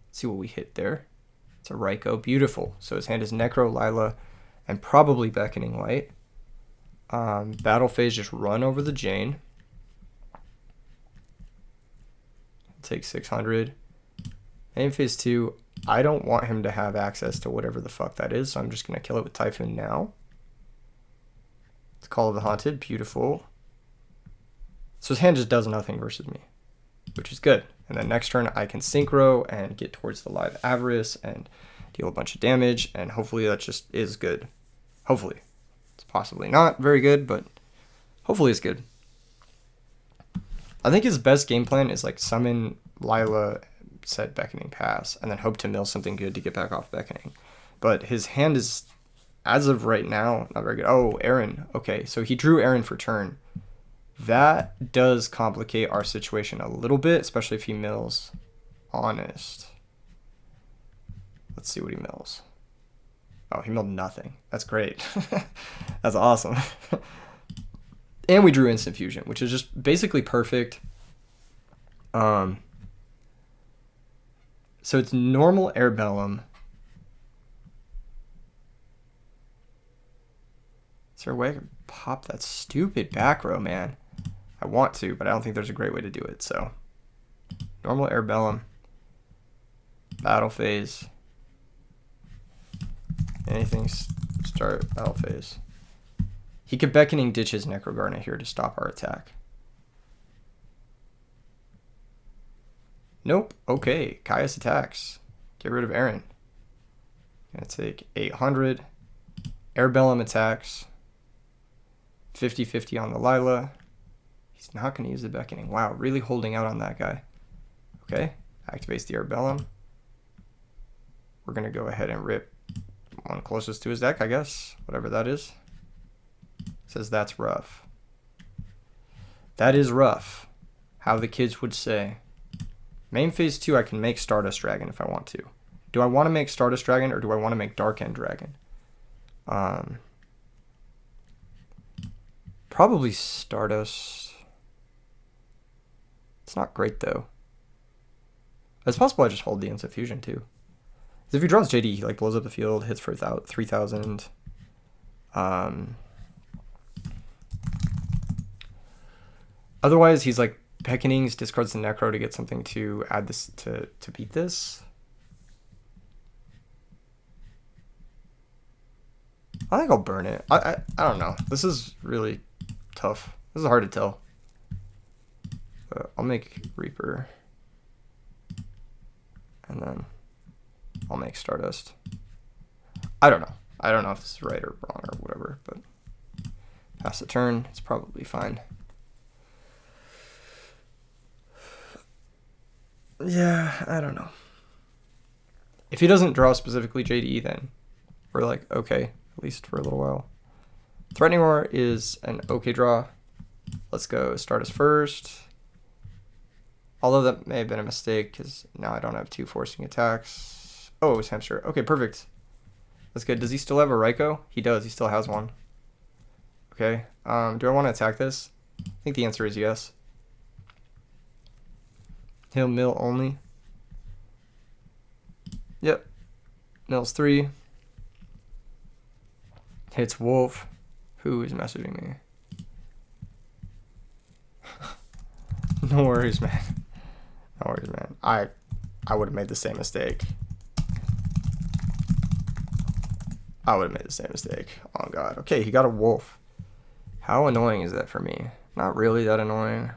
Let's see what we hit there. It's a Raikou. Beautiful. So his hand is Necro, Lila, and probably Beckoning Light. Battle phase, just run over the Jane. Take 600. And phase 2, I don't want him to have access to whatever the fuck that is, so I'm just going to kill it with Typhoon now. It's Call of the Haunted. Beautiful. So his hand just does nothing versus me, which is good. And then next turn, I can Synchro and get towards the live Avarice and deal a bunch of damage, and hopefully that just is good. Hopefully. It's possibly not very good, but hopefully it's good. I think his best game plan is like summon Lila, set Beckoning Pass, and then hope to mill something good to get back off Beckoning. But his hand is, as of right now, not very good. Oh, Aaron. Okay, so he drew Aaron for turn. That does complicate our situation a little bit, especially if he mills Honest. Let's see what he mills. Oh, he milled nothing. That's great. That's awesome. And we drew Instant Fusion, which is just basically perfect. So it's normal Airbellum. Is there a way I can pop that stupid back row, man? I want to, but I don't think there's a great way to do it. So normal Airbellum. Battle phase. Anything start battle phase. He could Beckoning ditch his Necrogardna here to stop our attack. Nope. Okay. Caius attacks. Get rid of Aaron. Gonna take 800. Airbellum attacks. 50-50 on the Lila. He's not going to use the Beckoning. Wow, really holding out on that guy. Okay. Activates the Airbellum. We're going to go ahead and rip one closest to his deck, I guess. Whatever that is. Says that's rough. That is rough. How the kids would say. Main phase 2, I can make Stardust Dragon if I want to. Do I want to make Stardust Dragon or do I want to make Dark End Dragon? Probably Stardust. It's not great though. It's possible I just hold the Instant Fusion too. If he draws JD, he like blows up the field, hits for 3,000. Otherwise, he's like Beckonings, discards the Necro to get something to add this to beat this. I think I'll burn it. I don't know. This is really tough. This is hard to tell. But I'll make Reaper. And then I'll make Stardust. I don't know. I don't know if this is right or wrong or whatever, but pass the turn. It's probably fine. Yeah, I don't know. If he doesn't draw specifically JDE, then we're like, okay, at least for a little while. Threatening Roar is an okay draw. Let's go start us first. Although that may have been a mistake because now I don't have 2 forcing attacks. Oh, it was Hamster. Okay, perfect. That's good. Does he still have a Raikou? He does. He still has one. Okay. Do I want to attack this? I think the answer is yes. He'll mill only. Yep. Mills 3. Hits Wolf. Who is messaging me? No worries, man. No worries, man. I would have made the same mistake. I would have made the same mistake. Oh, God. Okay, he got a Wolf. How annoying is that for me? Not really that annoying.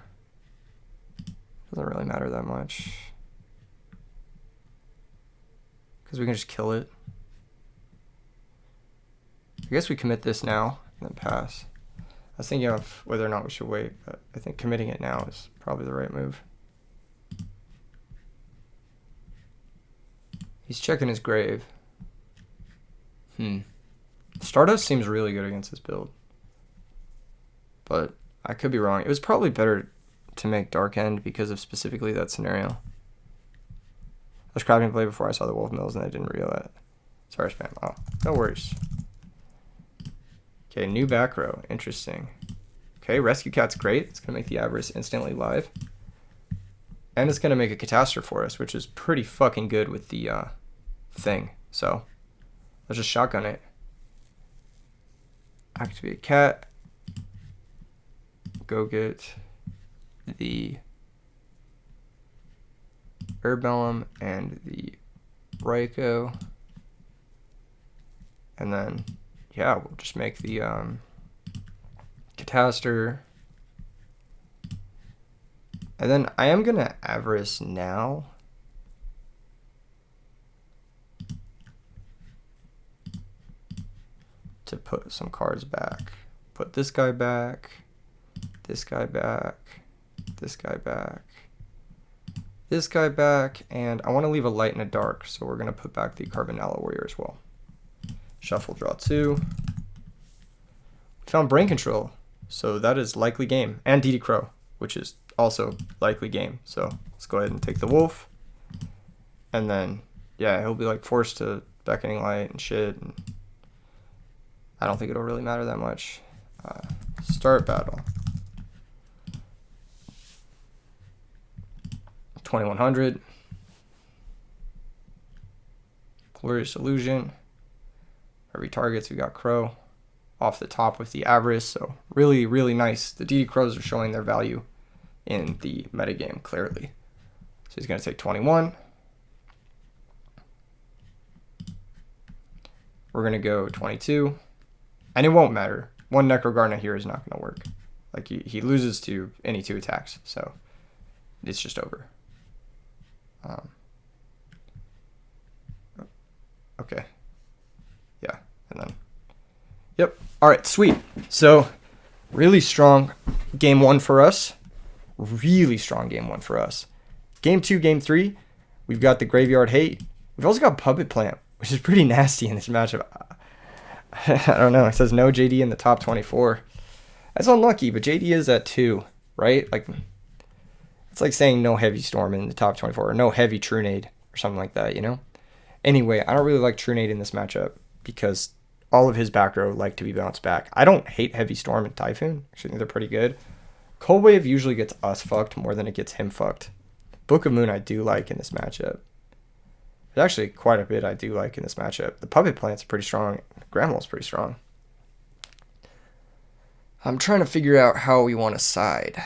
Doesn't really matter that much. Because we can just kill it. I guess we commit this now and then pass. I was thinking of whether or not we should wait, but I think committing it now is probably the right move. He's checking his grave. Stardust seems really good against this build. But I could be wrong. It was probably better to make Dark End because of specifically that scenario. I was crafting play before I saw the Wolf Mills and I didn't realize it. Sorry, spam. Oh, no worries. Okay, new back row. Interesting. Okay, Rescue Cat's great. It's going to make the Avarice instantly live. And it's going to make a Catastrophe for us, which is pretty fucking good with the thing. So, let's just shotgun it. Activate Cat. Go get the Herbellum and the Raikou. And then, yeah, we'll just make the Catastor. And then I am going to Avarice now. To put some cards back. Put this guy back. This guy back. This guy back. This guy back. And I want to leave a light and a dark. So we're going to put back the Carbonella Warrior as well. Shuffle, draw 2. Found Brain Control. So that is likely game. And DD Crow, which is also likely game. So let's go ahead and take the Wolf. And then, yeah, he'll be like forced to Beckoning Light and shit. And I don't think it'll really matter that much. Start battle. 2100. Glorious Illusion. Every targets, we got Crow off the top with the Avarice. So really, really nice. The DD Crows are showing their value in the metagame clearly. So he's going to take 21. We're going to go 22. And it won't matter. One Necro Gardener here is not going to work. Like he loses to any 2 attacks. So it's just over. Okay. Yeah. And then. Yep. All right. Sweet. So really strong game 1 for us. Really strong game 1 for us. Game 2, game 3. We've got the Graveyard Hate. We've also got Puppet Plant, which is pretty nasty in this matchup. I don't know. It says no JD in the top 24. That's unlucky, but JD is at 2, right? Like, it's like saying no Heavy Storm in the top 24 or no Heavy Trunade or something like that, you know? Anyway, I don't really like Trunade in this matchup because all of his back row like to be bounced back. I don't hate Heavy Storm and Typhoon. Actually, I think they're pretty good. Cold Wave usually gets us fucked more than it gets him fucked. Book of Moon I do like in this matchup. There's actually quite a bit I do like in this matchup. The Puppet Plant's pretty strong. Grammel's pretty strong. I'm trying to figure out how we want to side.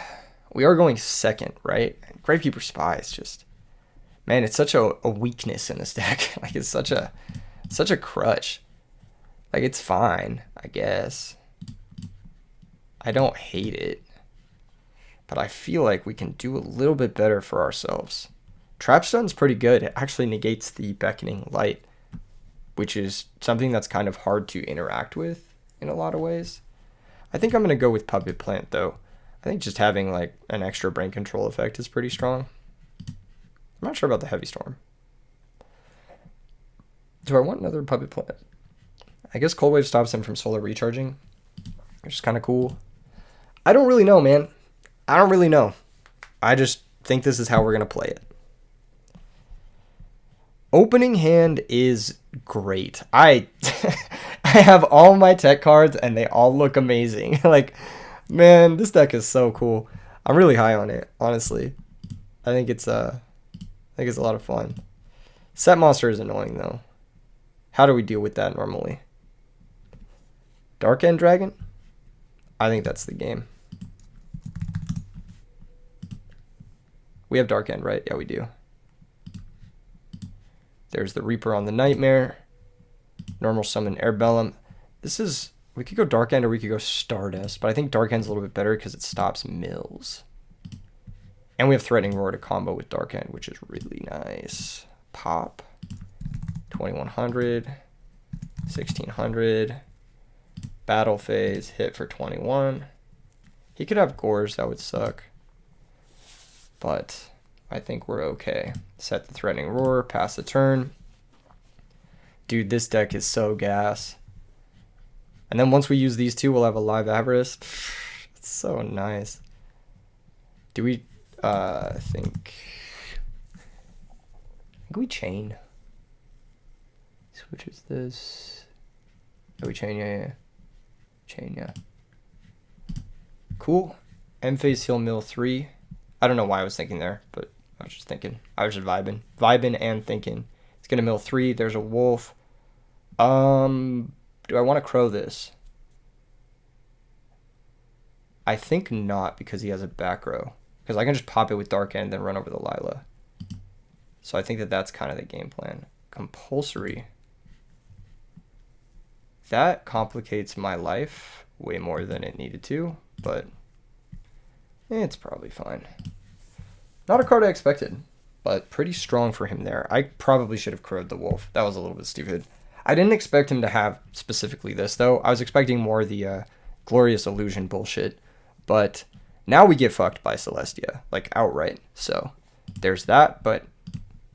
We are going second, right? Gravekeeper Spy is just... Man, it's such a weakness in this deck. Like, it's such a crutch. Like, it's fine, I guess. I don't hate it. But I feel like we can do a little bit better for ourselves. Trapstone's pretty good. It actually negates the Beckoning Light, which is something that's kind of hard to interact with in a lot of ways. I think I'm going to go with Puppet Plant, though. I think just having, like, an extra brain control effect is pretty strong. I'm not sure about the Heavy Storm. Do I want another Puppet Plant? I guess Cold Wave stops him from solar recharging. which is kind of cool. I don't really know, man. I don't really know. I just think this is how we're going to play it. Opening hand is great. I have all my tech cards and they all look amazing. Like, man, this deck is so cool. I'm really high on it, honestly. I think it's a lot of fun. Set monster is annoying though. How do we deal with that normally? Dark End Dragon? I think that's the game. We have Dark End, right? Yeah, we do. There's the Reaper on the Nightmare. Normal summon Airbellum. This is, we could go Dark End or we could go Stardust, but I think Dark End's a little bit better because it stops mills. And we have Threatening Roar to combo with Dark End, which is really nice. Pop. 2100. 1600. Battle phase. Hit for 21. He could have Gores, that would suck. But I think we're okay. Set the Threatening Roar, pass the turn. Dude, this deck is so gas. And then once we use these two, we'll have a live Avarice. It's so nice. Do we think we chain? Switches this. Oh, we chain, yeah. Chain, yeah. Cool. End phase heal mill 3. I don't know why I was thinking there, but I was just thinking. I was just vibing. Vibing and thinking. It's going to mill 3. There's a wolf. Do I want to crow this? I think not, because he has a back row. Because I can just pop it with Dark End and then run over the Lila. So I think that that's kind of the game plan. Compulsory. That complicates my life way more than it needed to, but it's probably fine. Not a card I expected, but pretty strong for him there. I probably should have crowed the wolf. That was a little bit stupid. I didn't expect him to have specifically this, though. I was expecting more the Glorious Illusion bullshit. But now we get fucked by Celestia, like outright. So there's that, but,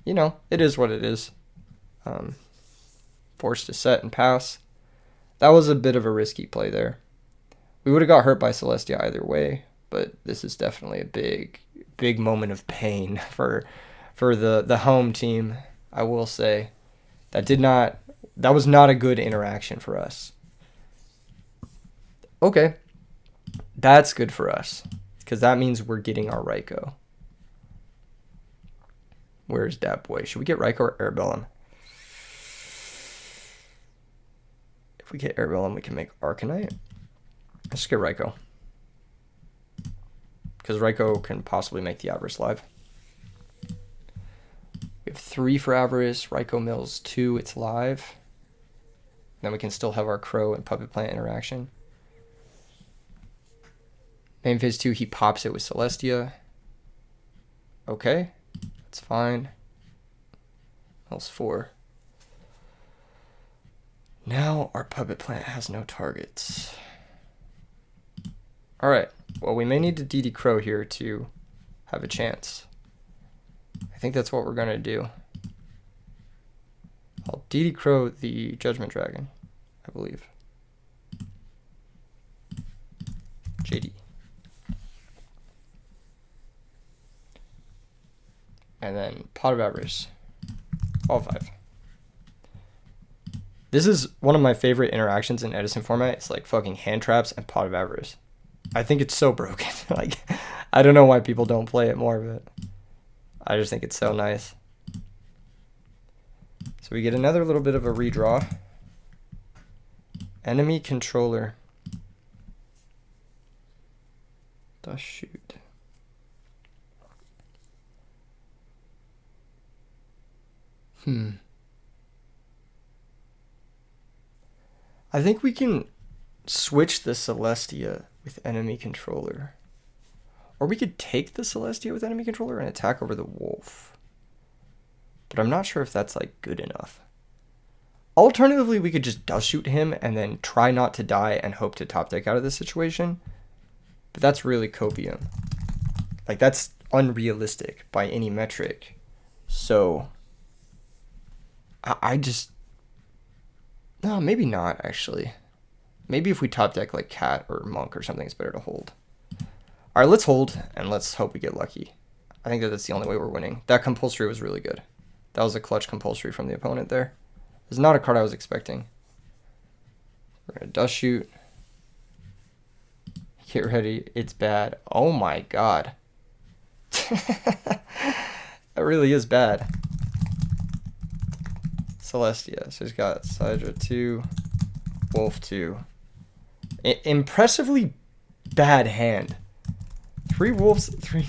you know, it is what it is. Forced to set and pass. That was a bit of a risky play there. We would have got hurt by Celestia either way, but this is definitely a big moment of pain for the home team, I will say. That was not a good interaction for us. Okay. That's good for us, because that means we're getting our Raikou. Where's that boy? Should we get Raikou or Airbellum? If we get Airbellum, we can make Arcanite. Let's get Raikou, because Raikou can possibly make the Avarice live. We have 3 for Avarice. Raikou mills 2. It's live. Then we can still have our Crow and Puppet Plant interaction. Main phase 2, he pops it with Celestia. Okay, that's fine. Mills 4. Now our Puppet Plant has no targets. Alright, well, we may need to DD Crow here to have a chance. I think that's what we're going to do. I'll DD Crow the Judgment Dragon, I believe. JD. And then Pot of Avarice. All 5. This is one of my favorite interactions in Edison format. It's like fucking hand traps and Pot of Avarice. I think it's so broken. Like, I don't know why people don't play it more, but I just think it's so nice. So we get another little bit of a redraw. Enemy controller. Dust shoot. I think we can switch the Celestia with enemy controller. Or we could take the Celestia with enemy controller and attack over the wolf. But I'm not sure if that's like good enough. Alternatively, we could just dust shoot him and then try not to die and hope to top deck out of this situation. But that's really copium. Like, that's unrealistic by any metric. So I just... No, maybe not, actually. Maybe if we top deck like cat or monk or something, it's better to hold. All right, let's hold and let's hope we get lucky. I think that's the only way we're winning. That compulsory was really good. That was a clutch compulsory from the opponent there. It's not a card I was expecting. We're going to dust shoot. Get ready. It's bad. Oh my god. That really is bad. Celestia. So he's got Sidra 2, Wolf 2. Impressively bad hand. 3 wolves, 3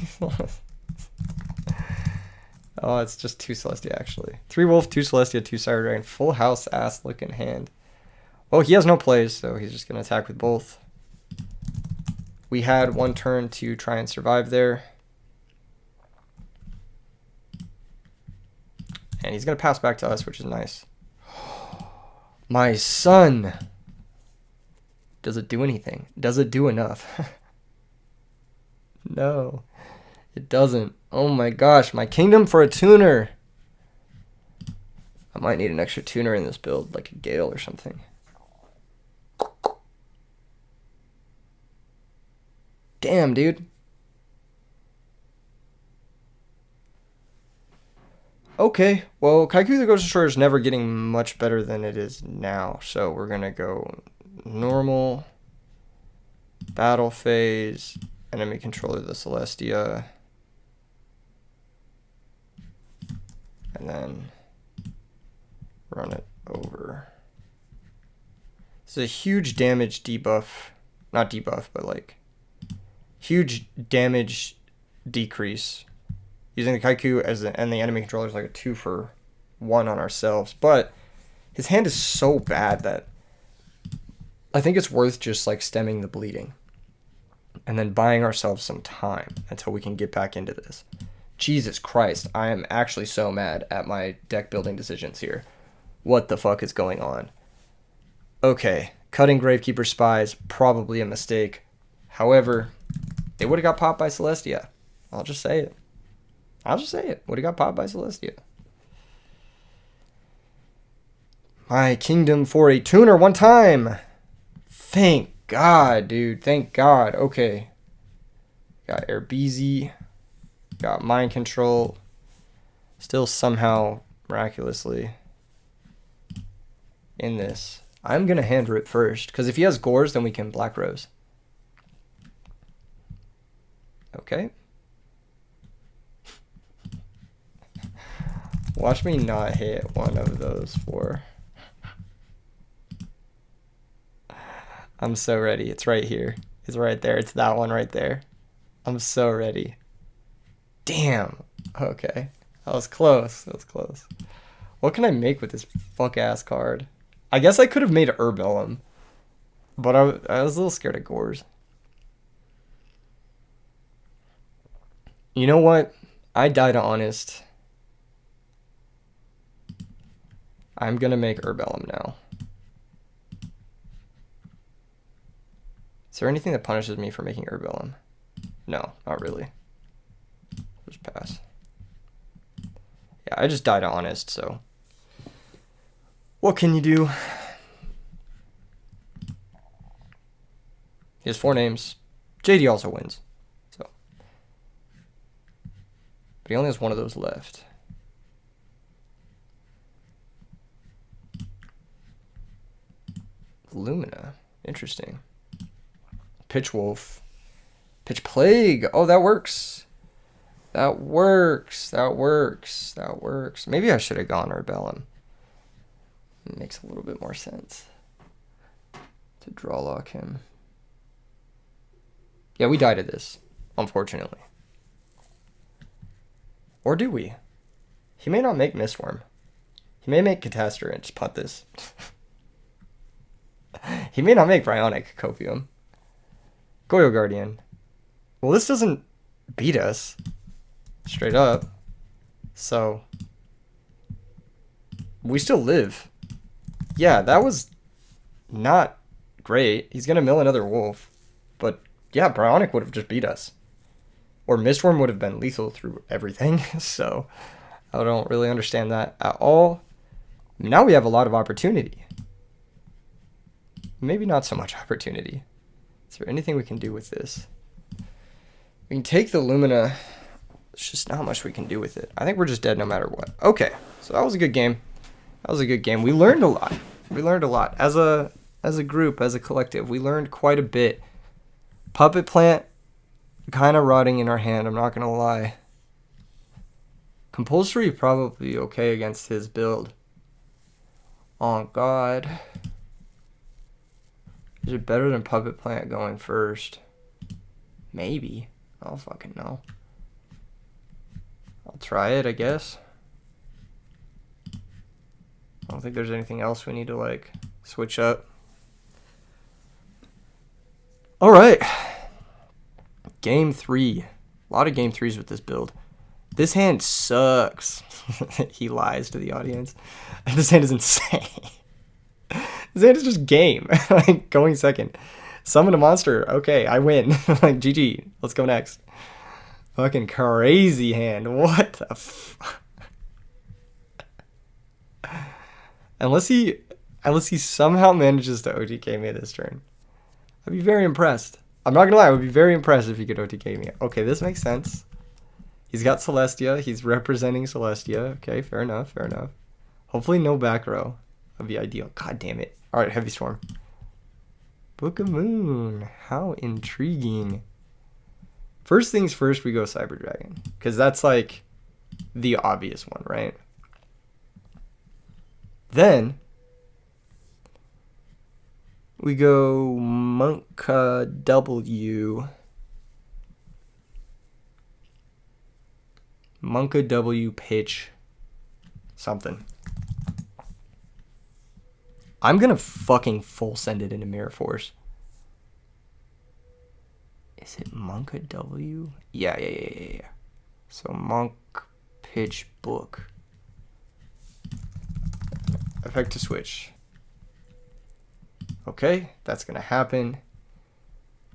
Oh, it's just 2 Celestia actually. 3 wolf, 2 Celestia, 2 Cyber Dragon. Full house ass looking hand. Well, he has no plays, so he's just gonna attack with both. We had 1 turn to try and survive there. And he's gonna pass back to us, which is nice. My son. Does it do anything? Does it do enough? No, it doesn't. Oh my gosh, my kingdom for a tuner. I might need an extra tuner in this build, like a Gale or something. Damn, dude. Okay, well, Kaiku the Ghost Destroyer is never getting much better than it is now. So we're going to go normal, battle phase, enemy controller the Celestia, and then run it over. This is a huge damage debuff, not debuff, but like huge damage decrease. Using the Kaiku and the enemy controller is like a 2-for-1 on ourselves. But his hand is so bad that I think it's worth just like stemming the bleeding. And then buying ourselves some time until we can get back into this. Jesus Christ, I am actually so mad at my deck building decisions here. What the fuck is going on? Okay, cutting Gravekeeper Spies, probably a mistake. However, they would have got popped by Celestia. I'll just say it. Would have got popped by Celestia. My kingdom for a tuner 1 time. Thank God, dude. Thank God. Okay. Got Airbeezy. Got Mind Control. Still somehow, miraculously, in this. I'm going to hand rip first. Because if he has Gores, then we can Black Rose. Okay. Watch me not hit one of those 4. I'm so ready. It's right here. It's right there. It's that one right there. I'm so ready. Damn. Okay. That was close. That was close. What can I make with this fuck-ass card? I guess I could have made Herbellum. But I was a little scared of Gores. You know what? I died honest. I'm going to make Herbellum now. Is there anything that punishes me for making Herbellum? No, not really. Just pass. Yeah, I just died honest, so. What can you do? He has 4 names. JD also wins. So. But he only has 1 of those left. Lumina. Interesting. Pitch Wolf. Pitch Plague. Oh, that works. That works. That works. That works. Maybe I should have gone Herbellum. It makes a little bit more sense to draw lock him. Yeah, we died at this, unfortunately. Or do we? He may not make Mistworm. He may make Catastor and just punt this. He may not make Bryonic Copium. Goyo Guardian. Well, this doesn't beat us. Straight up. So. We still live. Yeah, that was not great. He's going to mill another wolf. But, yeah, Bryonic would have just beat us. Or Mistworm would have been lethal through everything. So, I don't really understand that at all. Now we have a lot of opportunity. maybe not so much opportunity. Is there anything we can do with this? We can take the Lumina. There's just not much we can do with it. I think we're just dead no matter what. Okay, so that was a good game. That was a good game. We learned a lot. We learned a lot. As a group, as a collective, we learned quite a bit. Puppet Plant, kind of rotting in our hand, I'm not going to lie. Compulsory, probably okay against his build. Oh, God. Is it better than Puppet Plant going first? Maybe. I don't fucking know. I'll try it, I guess. I don't think there's anything else we need to, like, switch up. All right. Game 3. A lot of game 3s with this build. This hand sucks. He lies to the audience. This hand is insane. This hand is just game. Like, going second. Summon a monster. Okay, I win. Like, GG. Let's go next. Fucking crazy hand. What the Unless he somehow manages to OTK me this turn. I'd be very impressed. I'm not gonna lie, I would be very impressed if he could OTK me. Okay, this makes sense. He's got Celestia. He's representing Celestia. Okay, fair enough, fair enough. Hopefully no back row. That'd be ideal. God damn it. Alright, Heavy Storm. Book of Moon. How intriguing. First things first, we go Cyber Dragon. Because that's like the obvious one, right? Then we go Monka W. Monka W pitch something. I'm gonna fucking full send it into Mirror Force. Is it Monka W? Yeah. So Monk pitch book. Effect to switch. Okay, that's gonna happen.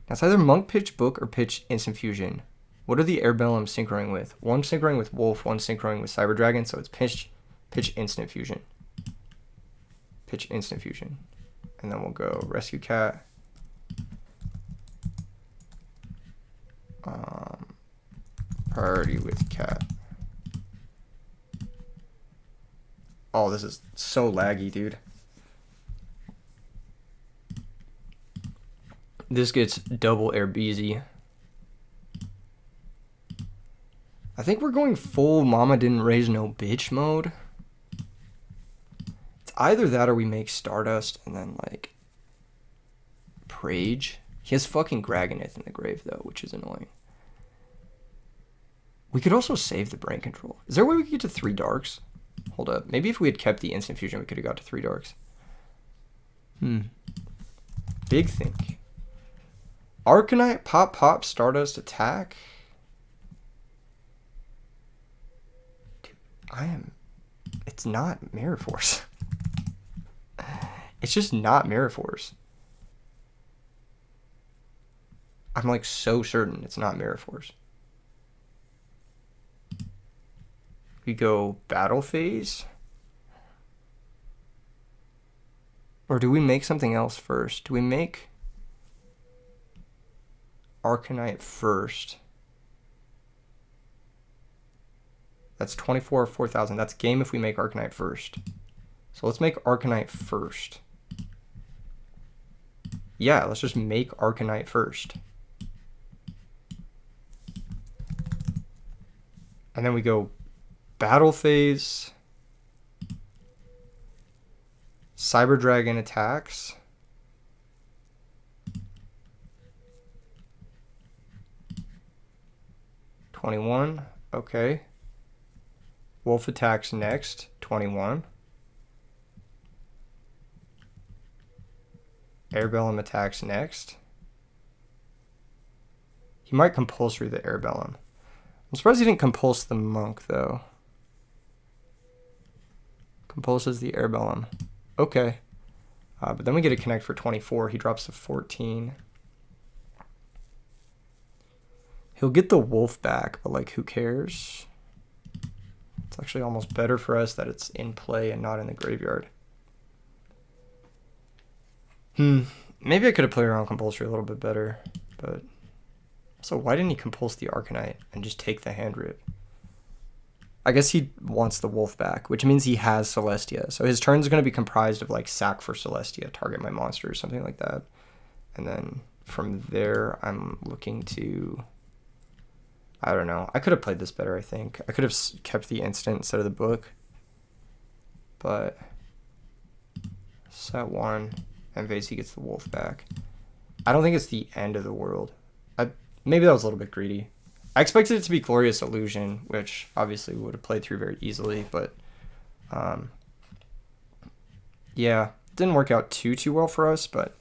Now it's either Monk pitch book or pitch instant fusion. What are the Airbellum synchroing with? One synchroing with Wolf, one synchroing with Cyber Dragon, so it's pitch instant fusion. Pitch instant fusion. And then we'll go Rescue Cat. Priority with Cat. Oh, this is so laggy, dude. This gets double Air Beezy. I think we're going full Mama Didn't Raise No Bitch mode. It's either that or we make Stardust and then, like, Prage. He has fucking Graganith in the grave, though, which is annoying. We could also save the Brain Control. Is there a way we could get to 3 Darks? Hold up. Maybe if we had kept the Instant Fusion, we could have got to 3 Darks. Big think. Arcanite, pop, Stardust, attack. Dude, it's not Mirror Force. It's just not Mirror Force. I'm like so certain it's not Mirror Force. We go battle phase. Or do we make something else first? Do we make Arcanite first? That's 24 or 4,000. That's game if we make Arcanite first. So let's make Arcanite first. Yeah, let's just make Arcanite first. And then we go battle phase. Cyber Dragon attacks. $21. Okay. Wolf attacks next. 21. Airbellum attacks next. He might compulsory the Airbellum. I'm surprised he didn't compulse the Monk, though. Compulses the Airbellum. Okay. But then we get a connect for 24. He drops to 14. He'll get the Wolf back, but, like, who cares? It's actually almost better for us that it's in play and not in the graveyard. Maybe I could have played around compulsory a little bit better, but so why didn't he compulse the Arcanite and just take the hand rip? I guess he wants the wolf back, which means he has Celestia. So his turn's going to be comprised of like sack for Celestia, target my monster, or something like that. And then from there, I'm looking to, I don't know. I could have played this better, I think. I could have kept the instant instead of the book. But set one, and Vasey gets the wolf back. I don't think it's the end of the world. Maybe that was a little bit greedy. I expected it to be Glorious Illusion, which obviously would have played through very easily, but yeah, didn't work out too well for us, but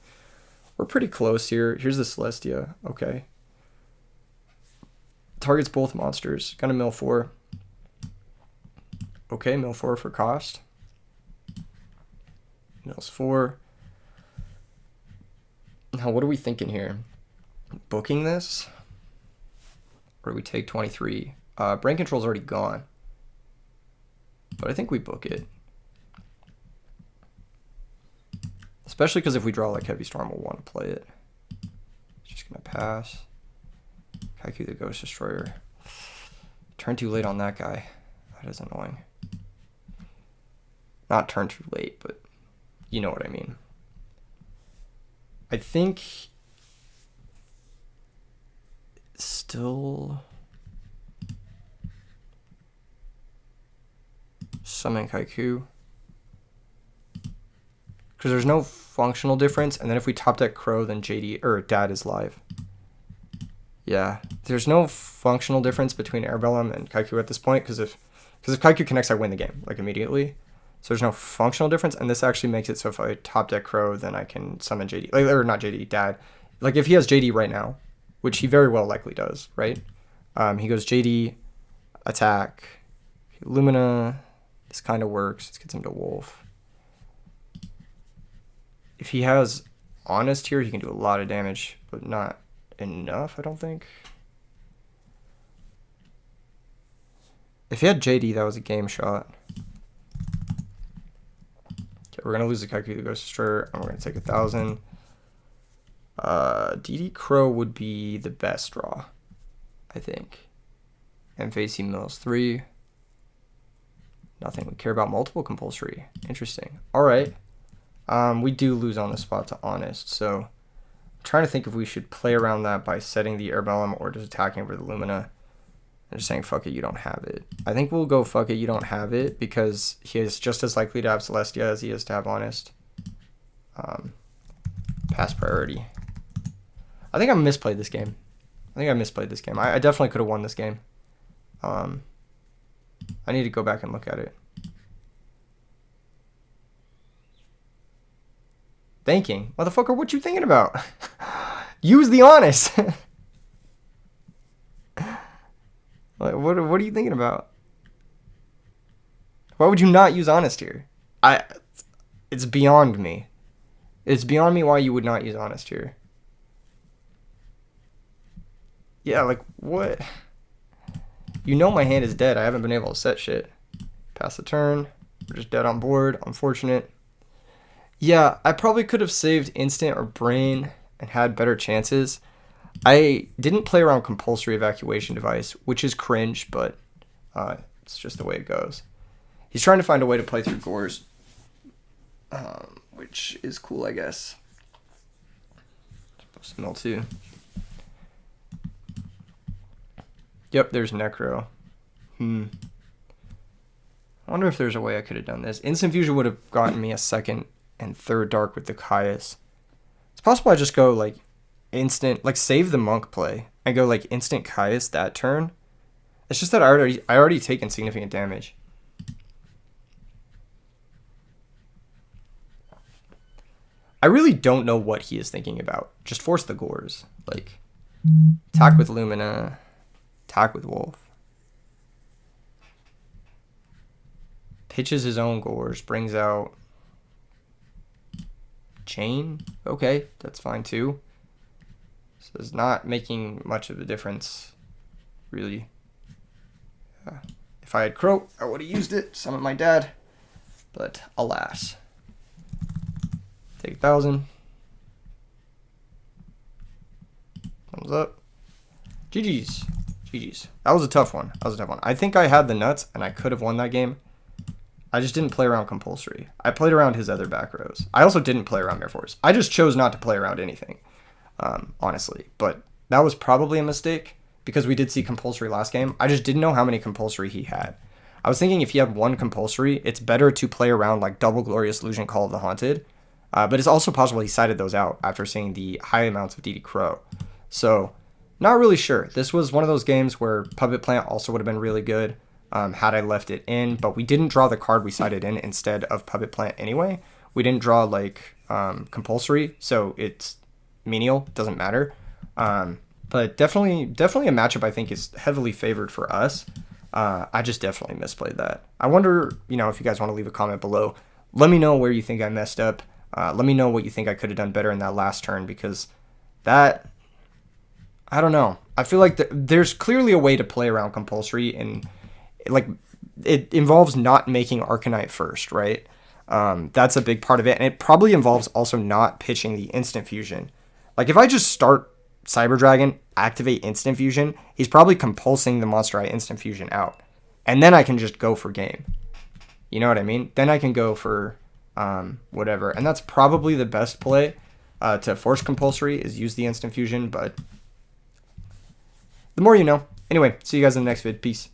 we're pretty close here. Here's the Celestia. Okay. Targets both monsters. Gonna mill 4. Okay, mill 4 for cost. Mills 4. Now, what are we thinking here? Booking this? Or do we take 23? Brain Control's already gone. But I think we book it. Especially because if we draw like Heavy Storm, we'll want to play it. Just going to pass. Kaiku the Ghost Destroyer. Turn too late on that guy. That is annoying. Not turn too late, but you know what I mean. I think still summon Kaiku. Because there's no functional difference, and then if we top deck Crow, then JD or Dad is live. Yeah, there's no functional difference between Airbellum and Kaiku at this point, because if Kaiku connects, I win the game like immediately. So there's no functional difference, and this actually makes it so if I top deck Crow, then I can summon JD, like, or not JD, Dad. Like if he has JD right now, which he very well likely does, right? He goes JD, attack, Lumina. This kind of works. This gets him to Wolf. If he has Honest here, he can do a lot of damage, but not enough, I don't think. If he had JD, that was a game shot. Okay, we're going to lose the Kaiku the Ghost Destroyer, and we're going to take 1,000. DD Crow would be the best draw, I think. And facing mills 3. Nothing. We care about multiple compulsory. Interesting. All right. We do lose on the spot to Honest, so I'm trying to think if we should play around that by setting the Airbellum or just attacking over the Lumina and just saying, fuck it, you don't have it. I think we'll go fuck it, you don't have it, because he is just as likely to have Celestia as he is to have Honest. Pass priority. I think I misplayed this game. I definitely could have won this game. I need to go back and look at it. Thinking? Motherfucker, what you thinking about? Use the Honest. What are you thinking about? Why would you not use Honest here? It's beyond me. It's beyond me why you would not use Honest here. Yeah, like, what? You know my hand is dead. I haven't been able to set shit. Pass the turn. We're just dead on board. Unfortunate. Yeah, I probably could have saved instant or brain and had better chances. I didn't play around compulsory evacuation device, which is cringe, but it's just the way it goes. He's trying to find a way to play through Gores, which is cool, I guess. Supposed to mill 2. Yep, there's Necro. I wonder if there's a way I could have done this. Instant Fusion would have gotten me a second and third dark with the Caius. It's possible I just go like instant, like save the monk play and go like instant Caius that turn. It's just that I already taken significant damage. I really don't know what he is thinking about. Just force the Gores. Like attack with Lumina, attack with Wolf. Pitches his own Gores, brings out Chain. Okay, that's fine too. So it's not making much of a difference, really. If I had Crow, I would have used it. Summon my dad. But alas. Take 1,000. What's up? GG's. GG's. That was a tough one. That was a tough one. I think I had the nuts, and I could have won that game. I just didn't play around compulsory. I played around his other back rows. I also didn't play around Mirror Force. I just chose not to play around anything, honestly. But that was probably a mistake because we did see compulsory last game. I just didn't know how many compulsory he had. I was thinking if he had one compulsory, it's better to play around like double Glorious Illusion, Call of the Haunted. But it's also possible he sided those out after seeing the high amounts of DD Crow. So, not really sure. This was one of those games where Puppet Plant also would have been really good had I left it in. But we didn't draw the card we sided in instead of Puppet Plant anyway. We didn't draw like compulsory, so it's menial. Doesn't matter. But definitely a matchup I think is heavily favored for us. I just definitely misplayed that. I wonder, if you guys want to leave a comment below. Let me know where you think I messed up. Let me know what you think I could have done better in that last turn, because that, I don't know. I feel like there's clearly a way to play around compulsory, and like it involves not making Arcanite first, right? That's a big part of it, and it probably involves also not pitching the instant fusion. Like if I just start Cyber Dragon, activate instant fusion, he's probably compulsing the monster I instant fusion out, and then I can just go for game. You know what I mean? Then I can go for whatever, and that's probably the best play to force compulsory is use the instant fusion, but the more you know. Anyway, see you guys in the next vid. Peace.